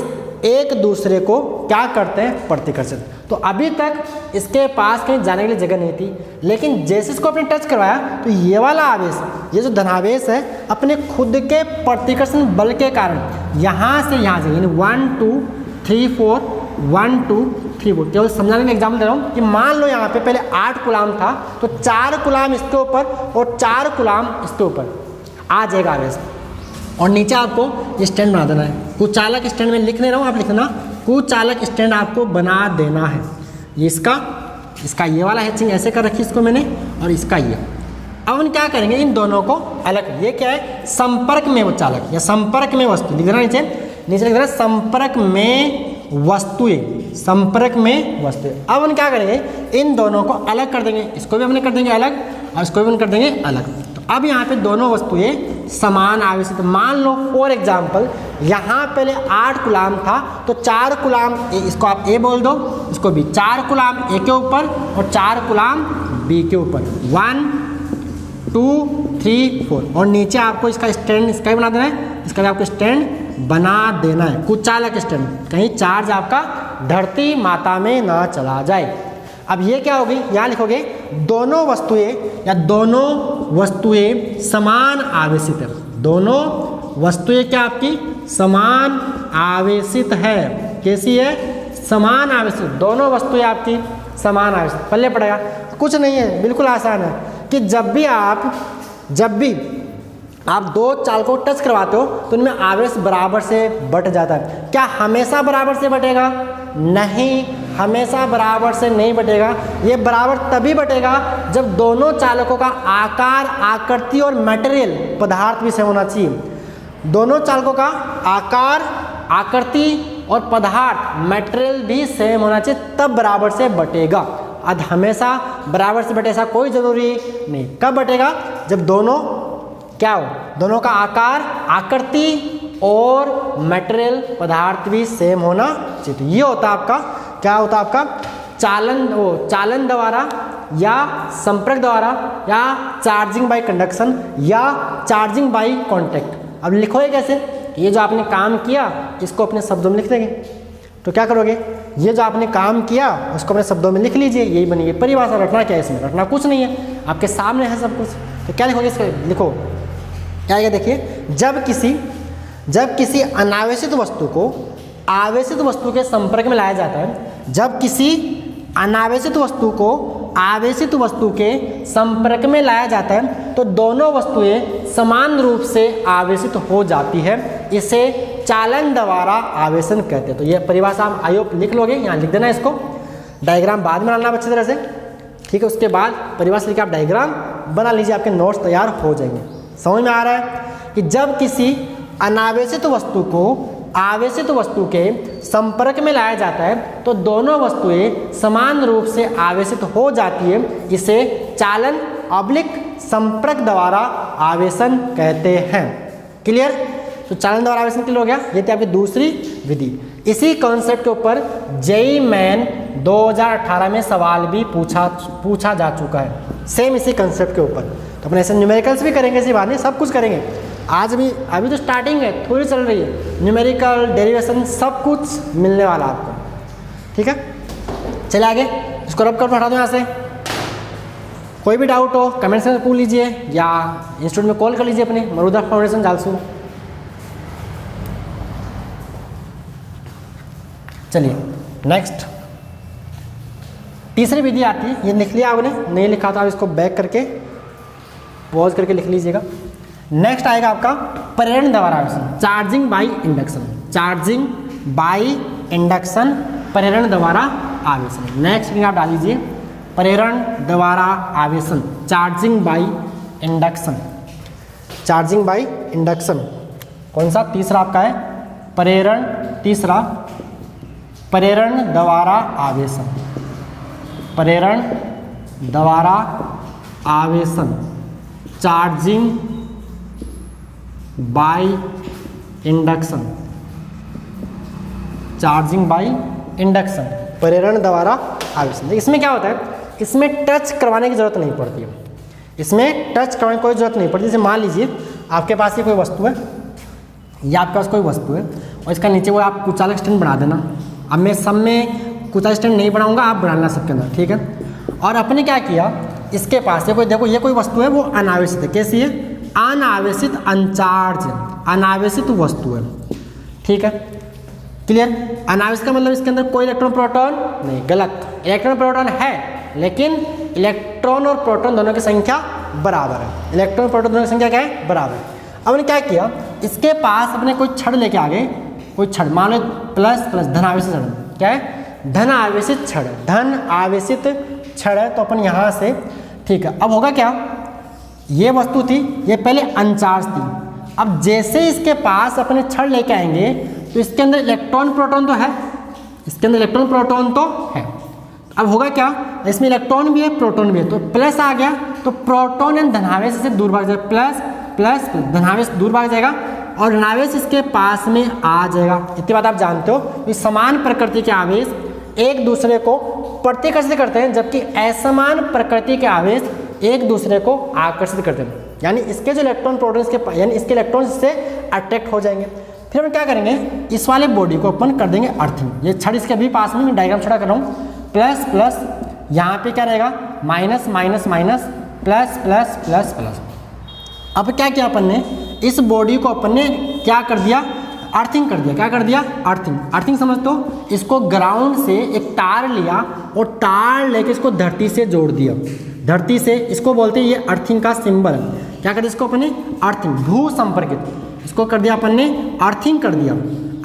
एक दूसरे को क्या करते हैं, प्रतिकर्षित। तो अभी तक इसके पास कहीं जाने के लिए जगह नहीं थी, लेकिन जैसे इसको आपने टच करवाया तो ये वाला आवेश, ये जो धनावेश है, अपने खुद के प्रतिकर्षण बल के कारण यहाँ से यानी 1 2 3 4 1 2 3 4, केवल समझाने का एग्जाम्पल दे रहा हूँ कि मान लो यहाँ पे पहले 8 कूलाम था, तो 4 कूलाम इसके ऊपर और 4 कूलाम इसके ऊपर आ जाएगा आवेश। और नीचे आपको ये स्टैंड बना देना है, कुचालक स्टैंड में लिख नहीं रहा हूँ, आप लिखना कुचालक स्टैंड आपको बना देना है। ये इसका ये वाला हैचिंग ऐसे कर रखी इसको मैंने, और इसका ये। अब हम क्या करेंगे, इन दोनों को अलग, ये क्या है, संपर्क में वो चालक या संपर्क में वस्तु, लिख देना नीचे लिख देना, संपर्क में वस्तुएं। अब हम क्या करेंगे, इन दोनों को अलग कर देंगे, इसको भी हमने कर देंगे अलग और इसको भी हम कर देंगे अलग। तो अब यहाँ पे दोनों वस्तुएं समान आवेशित। मान लो फॉर एग्जाम्पल यहाँ पहले 8 कूलाम था, तो 4 कूलाम इसको आप ए बोल दो, इसको भी 4 कूलाम ए के ऊपर और 4 कूलाम बी के ऊपर, 1 2 3 4। और नीचे आपको इसका स्टैंड इसका ही बना देना है, इसका भी आपको स्टैंड बना देना है, कुचालक स्टैंड, कहीं चार्ज आपका धरती माता में ना चला जाए। अब ये क्या होगी, यहाँ लिखोगे दोनों वस्तुएं समान आवेशित है। दोनों वस्तुएं क्या आपकी समान आवेशित है। कैसी है, समान आवेशित। दोनों वस्तुएं आपकी समान आवेशित। पहले पड़ेगा, कुछ नहीं है, बिल्कुल आसान है कि जब भी आप दो चालकों को टच करवाते हो तो उनमें आवेश बराबर से बट जाता है। क्या हमेशा बराबर से बटेगा? नहीं, हमेशा बराबर से नहीं बटेगा। ये बराबर तभी बटेगा जब दोनों चालकों का आकार, आकृति और मटेरियल पदार्थ भी सेम होना चाहिए। दोनों चालकों का आकार, आकृति और पदार्थ मटेरियल भी सेम होना चाहिए, तब बराबर से बटेगा। अब हमेशा बराबर से बटे ऐसा कोई ज़रूरी नहीं। कब बटेगा? जब दोनों क्या हो, दोनों का आकार, आकृति और मटेरियल पदार्थ भी सेम होना चाहिए। तो ये होता आपका, क्या होता आपका चालन द्वारा या संपर्क द्वारा या चार्जिंग बाय कंडक्शन या चार्जिंग बाय कांटेक्ट। अब लिखोगे कैसे? ये जो आपने काम किया इसको अपने शब्दों में लिख देंगे। तो क्या करोगे, ये जो आपने काम किया उसको अपने शब्दों में लिख लीजिए, यही बनी ये परिभाषा। रटना क्या है इसमें? रटना कुछ नहीं है, आपके सामने है सब कुछ। तो क्या लिखोगे इसको? लिखो क्या है, देखिए, जब किसी अनावेशित वस्तु को आवेशित वस्तु के संपर्क में लाया जाता है, जब किसी अनावेशित वस्तु को आवेशित वस्तु के संपर्क में लाया जाता है तो दोनों वस्तुएं समान रूप से आवेशित हो जाती है। इसे चालन द्वारा आवेशन कहते हैं। तो यह परिभाषा आप आयोग लिख लोगे, यहाँ लिख देना इसको। डायग्राम बाद में बनाना अच्छी तरह से, ठीक है। उसके बाद परिभाषा से लेकर आप डायग्राम बना लीजिए, आपके नोट्स तैयार हो जाएंगे। समझ में आ रहा है कि जब किसी अनावेशित वस्तु को आवेशित वस्तु के संपर्क में लाया जाता है तो दोनों वस्तुएं समान रूप से आवेशित हो जाती है, इसे चालन ऑब्लिक संपर्क द्वारा आवेशन कहते हैं। क्लियर? तो चालन द्वारा आवेशन क्लियर हो गया। ये थी आपकी दूसरी विधि। इसी कॉन्सेप्ट के ऊपर जेईई मेन 2018 में सवाल भी पूछा जा चुका है, सेम इसी कॉन्सेप्ट के ऊपर। तो अपने ऐसे न्यूमेरिकल्स भी करेंगे, इसी बात नहीं, सब कुछ करेंगे। आज भी अभी तो स्टार्टिंग है, थोड़ी चल रही है, न्यूमेरिकल डेरिवेशन सब कुछ मिलने वाला आपको, ठीक है। चले आगे, इसको रब कर हटा दो यहाँ से। कोई भी डाउट हो कमेंट सेक्शन में पूछ लीजिए या इंस्टीट्यूट में कॉल कर लीजिए अपने मरुदा फाउंडेशन जालसू। चलिए नेक्स्ट तीसरी विधि आती है, ये लिख लिया आपने, नहीं लिखा तो आप इसको बैक करके पॉज करके लिख लीजिएगा। नेक्स्ट आएगा आपका प्रेरण द्वारा आवेशन, charging by induction. Charging by induction, प्रेरण द्वारा आवेशन। नेक्स्ट आप डाल लीजिए प्रेरण द्वारा आवेशन, charging by induction. Charging by induction कौन सा? तीसरा आपका है प्रेरण, तीसरा प्रेरण द्वारा आवेशन। प्रेरण द्वारा आवेशन, charging by induction. Charging by induction, प्रेरण द्वारा आवेशन। इसमें क्या होता है, इसमें टच करवाने की जरूरत नहीं पड़ती है। इसमें टच करवाने की कोई जरूरत नहीं पड़ती। जैसे मान लीजिए आपके पास ये कोई वस्तु है, या आपके पास कोई वस्तु है और इसका नीचे वो आप कुचालक स्टैंड बना देना। अब मैं सब में कुचालक स्टैंड नहीं बनाऊंगा, आप बनाना सबके अंदर, ठीक है। और अपने क्या किया, इसके पास ये कोई देखो, ये कोई वस्तु है वो अनावेशित है। कैसी है? अनावेशित, अनचार्ज, अनावेशित वस्तु है, ठीक है। क्लियर? अनावेशित का मतलब इसके अंदर कोई इलेक्ट्रॉन प्रोटॉन नहीं, गलत। इलेक्ट्रॉन प्रोटॉन है, लेकिन इलेक्ट्रॉन और प्रोटॉन दोनों की संख्या बराबर है। इलेक्ट्रॉन प्रोटॉन दोनों की संख्या क्या है? बराबर। अब हमने क्या किया, इसके पास अपने कोई छड़ लेके आ गए, कोई छड़, मान लो प्लस प्लस धन आवेशित छड़, क्या है? धन आवेशित छड़, धन आवेशित छड़ है। तो अपन यहाँ से, ठीक है। अब होगा क्या, ये वस्तु थी, ये पहले अनचार्ज थी। अब जैसे इसके पास अपने छड़ लेके आएंगे तो इसके अंदर इलेक्ट्रॉन प्रोटॉन तो है, इसके अंदर इलेक्ट्रॉन प्रोटॉन तो है। अब होगा क्या, इसमें इलेक्ट्रॉन भी है, प्रोटॉन भी है, तो प्लस आ गया, तो प्रोटॉन एंड धनावेश से दूर भाग जाएगा, प्लस प्लस धनावेश दूर भाग जाएगा और ऋणावेश इसके पास में आ जाएगा। इतनी बात आप जानते हो कि समान प्रकृति के आवेश एक दूसरे को प्रतिकर्षित करते हैं, जबकि असमान प्रकृति के आवेश एक दूसरे को आकर्षित करते हैं। यानी इसके जो इलेक्ट्रॉन प्रोटॉन के, यानी इसके इलेक्ट्रॉन से अट्रैक्ट हो जाएंगे। फिर हम क्या करेंगे, इस वाले बॉडी को अपन कर देंगे अर्थिंग। ये छड़ इसके भी पास में, मैं डायग्राम छड़ा कर रहा हूँ, प्लस प्लस, यहाँ पे क्या रहेगा, minus minus minus, plus plus plus plus. अब क्या किया अपन ने, इस बॉडी को अपन ने क्या कर दिया, अर्थिंग कर दिया। क्या कर दिया? अर्थिंग। अर्थिंग समझ तो, इसको ग्राउंड से एक तार लिया और तार लेके इसको धरती से जोड़ दिया। धरती से, इसको बोलते हैं, ये अर्थिंग का सिंबल है। क्या कर दिया इसको अपन ने? अर्थिंग, भू संपर्कित, इसको कर दिया अपन ने अर्थिंग कर दिया।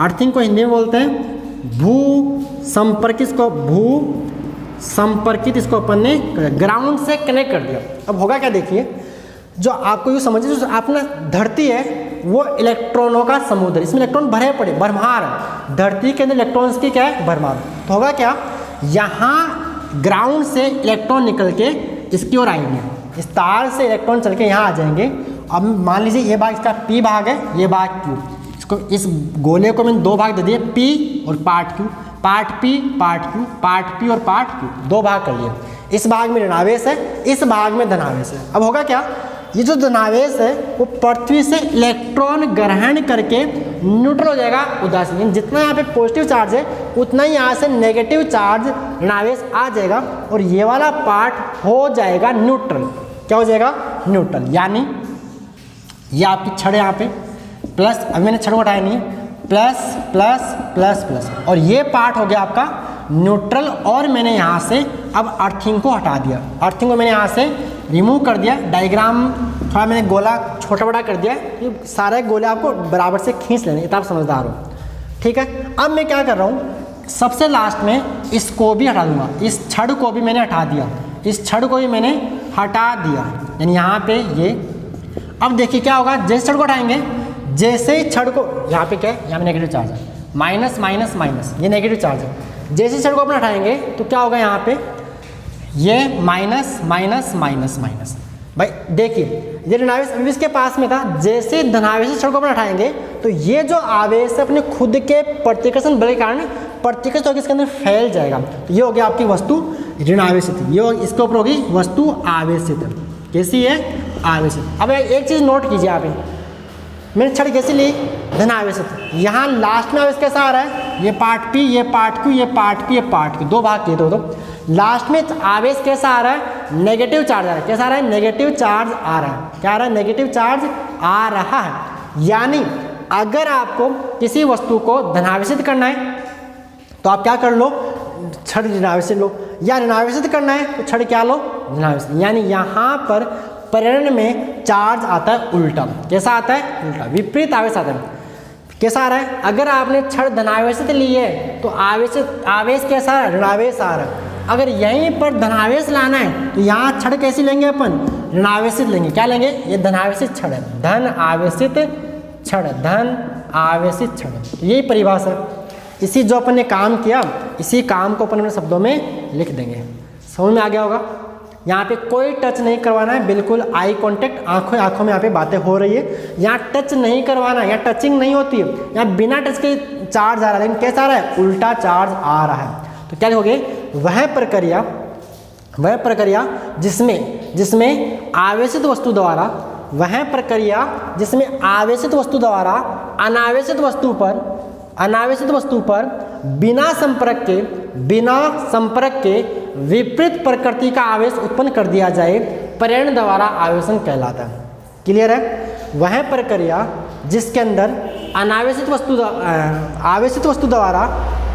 अर्थिंग को हिंदी में बोलते हैं भू संपर्कित, इसको भू संपर्कित, इसको अपन ने ग्राउंड से कनेक्ट कर दिया। अब होगा क्या, देखिए, जो आपको यूँ समझिए, जो अपना धरती है वो इलेक्ट्रॉनों का समुद्र, इसमें इलेक्ट्रॉन भरे पड़े, भरमार है। धरती के अंदर इलेक्ट्रॉन्स की क्या है? भरमार। तो होगा क्या, यहाँ ग्राउंड से इलेक्ट्रॉन निकल के इसकी ओर आएंगे, इस तार से इलेक्ट्रॉन चल के यहाँ आ जाएंगे। अब मान लीजिए ये भाग इसका पी भाग है, ये भाग क्यू। इसको, इस गोले को मैंने दो भाग दे दिए, पी और part Q, part P part Q, part P और पार्ट क्यू, दो भाग कर लिए। इस भाग में ऋणावेश है, इस भाग में धनावेश है। अब होगा क्या, ये जो धनावेश है वो पृथ्वी से इलेक्ट्रॉन ग्रहण करके न्यूट्रल हो जाएगा, उदासीन। जितना यहाँ पे पॉजिटिव चार्ज है उतना ही यहाँ से नेगेटिव चार्ज ऋणावेश आ जाएगा और ये वाला पार्ट हो जाएगा न्यूट्रल। क्या हो जाएगा? न्यूट्रल। यानी ये आपकी छड़ यहाँ पे प्लस, अभी मैंने छड़ उठाया नहीं, प्लस प्लस प्लस प्लस, और ये पार्ट हो गया आपका न्यूट्रल। और मैंने यहाँ से अब अर्थिंग को हटा दिया, अर्थिंग को मैंने यहाँ से रिमूव कर दिया। डायग्राम थोड़ा मैंने गोला छोटा बड़ा कर दिया, ये सारे गोले आपको बराबर से खींच लेने, इतना आप समझदार हो, ठीक है। अब मैं क्या कर रहा हूँ, सबसे लास्ट में इसको भी हटा दूंगा, इस छड़ को भी मैंने हटा दिया, इस छड़ को भी मैंने हटा दिया, यानी यहाँ पे ये। अब देखिए क्या होगा, जैसे छड़ को हटाएंगे, जैसे ही छड़ को, यहाँ पे क्या है, यहाँ पे नेगेटिव चार्ज है, माइनस माइनस माइनस, ये नेगेटिव चार्ज है। जैसे छड़ को अपन हटाएंगे तो क्या होगा, यहाँ पे ये माइनस माइनस माइनस माइनस। भाई देखिए ये ऋणावेश अभी इसके पास में था, जैसे धनावेश छड़ को अपन हटाएंगे तो ये जो आवेश है अपने खुद के प्रतिकर्षण बल के कारण प्रतिकर्षित होकर इसके अंदर फैल जाएगा। तो ये हो गया आपकी वस्तु ऋणावेशित, ये इसके ऊपर होगी वस्तु आवेशित। कैसी है, आवेशित। अब एक चीज़ नोट कीजिए आप, मैंने छड़ कैसी ली, धनावेशित। यहाँ लास्ट में आवेश कैसा आ रहा है, ये पार्ट पी, ये पार्ट क्यू, ये पार्ट पी, ये पार्ट क्यू, दो भाग किए तो लास्ट में आवेश कैसा आ रहा है, नेगेटिव चार्ज आ रहा है। कैसा आ रहा है, नेगेटिव चार्ज आ रहा है। क्या आ रहा है, नेगेटिव चार्ज आ रहा है। यानी अगर आपको किसी वस्तु को धनावेशित करना है तो आप क्या कर लो, छड़ ऋणावेशित लो, या ऋणावेशित करना है तो छड़ क्या लो, धनावेशित। यानी यहाँ पर प्रेरण में चार्ज आता है उल्टा। कैसा आता है, उल्टा, विपरीत आवेश आता है। कैसा आ रहा है, अगर आपने छड़ धनावेशित ली है तो आवेश कैसा आ रहा है, ऋणावेश आ रहा है। अगर यहीं पर धनावेश लाना है तो यहाँ छड़ कैसी लेंगे अपन, ऋणावेशित लेंगे। क्या लेंगे, ये धनावेशित छड़ है, धन आवेशित छड़, धन आवेशित छड़। तो यही परिभाषा है। इसी जो अपन ने काम किया, इसी काम को अपन अपने शब्दों में लिख देंगे। समझ में आ गया होगा। यहाँ पे कोई टच नहीं करवाना है, बिल्कुल आई कांटेक्ट, आंखों आंखों में यहाँ पे बातें हो रही है। यहाँ टच नहीं करवाना है, यहाँ टचिंग नहीं होती है, यहाँ बिना टच के चार्ज आ रहा है, लेकिन कैसा आ रहा है, उल्टा चार्ज आ रहा है। तो क्या लिखोगे, वह प्रक्रिया जिसमें आवेशित वस्तु द्वारा, वह प्रक्रिया जिसमें आवेशित वस्तु द्वारा अनावेशित वस्तु पर बिना संपर्क के विपरीत प्रकृति का आवेश उत्पन्न कर दिया जाए, प्रेरण द्वारा आवेशन कहलाता है। क्लियर है। वह प्रक्रिया जिसके अंदर आवेशित वस्तु द्वारा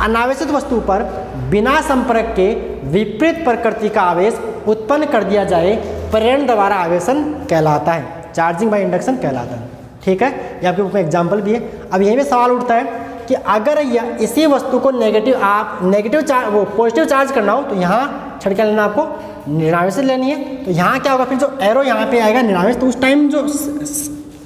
अनावेशित वस्तु पर बिना संपर्क के विपरीत प्रकृति का आवेश उत्पन्न कर दिया जाए, प्रेरण द्वारा आवेशन कहलाता है, चार्जिंग बाय इंडक्शन कहलाता है। ठीक है, ये आपके ऊपर एग्जाम्पल भी है। अब यहीं पे सवाल उठता है कि अगर इसी वस्तु को नेगेटिव चार्ज, वो पॉजिटिव चार्ज करना हो तो यहाँ छड़ क्या लेना, आपको ऋणावेशित लेनी है। तो यहाँ क्या होगा, फिर जो एरो यहाँ पे आएगा ऋणावेश, तो उस टाइम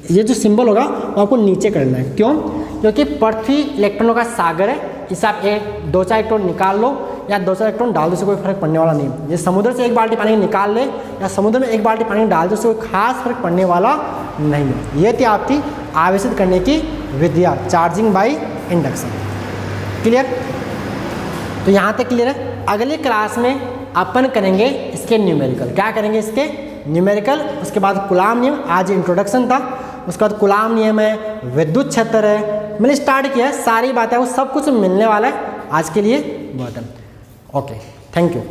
ये जो सिंबल होगा वो आपको नीचे करना है। क्यों, क्योंकि पृथ्वी इलेक्ट्रॉनों का सागर है। इसे आप 2-4 इलेक्ट्रॉन निकाल लो या 2-4 इलेक्ट्रॉन डाल दो, उससे कोई फर्क पड़ने वाला नहीं। ये समुद्र से एक बाल्टी पानी निकाल ले या समुद्र में एक बाल्टी पानी डाल दो, उससे कोई खास फर्क पड़ने वाला नहीं है। ये थी आपकी आवेशित करने की विधियाँ, चार्जिंग बाय इंडक्शन। क्लियर। तो यहाँ तक क्लियर है। अगली क्लास में अपन करेंगे इसके न्यूमेरिकल। क्या करेंगे, इसके न्यूमेरिकल। उसके बाद कूलाम नियम, आज इंट्रोडक्शन था। उसके बाद कूलाम नियम है, विद्युत क्षेत्र है, मैंने स्टार्ट किया, सारी बातें वो सब कुछ मिलने वाला है। आज के लिए बहुत है। Okay, thank you.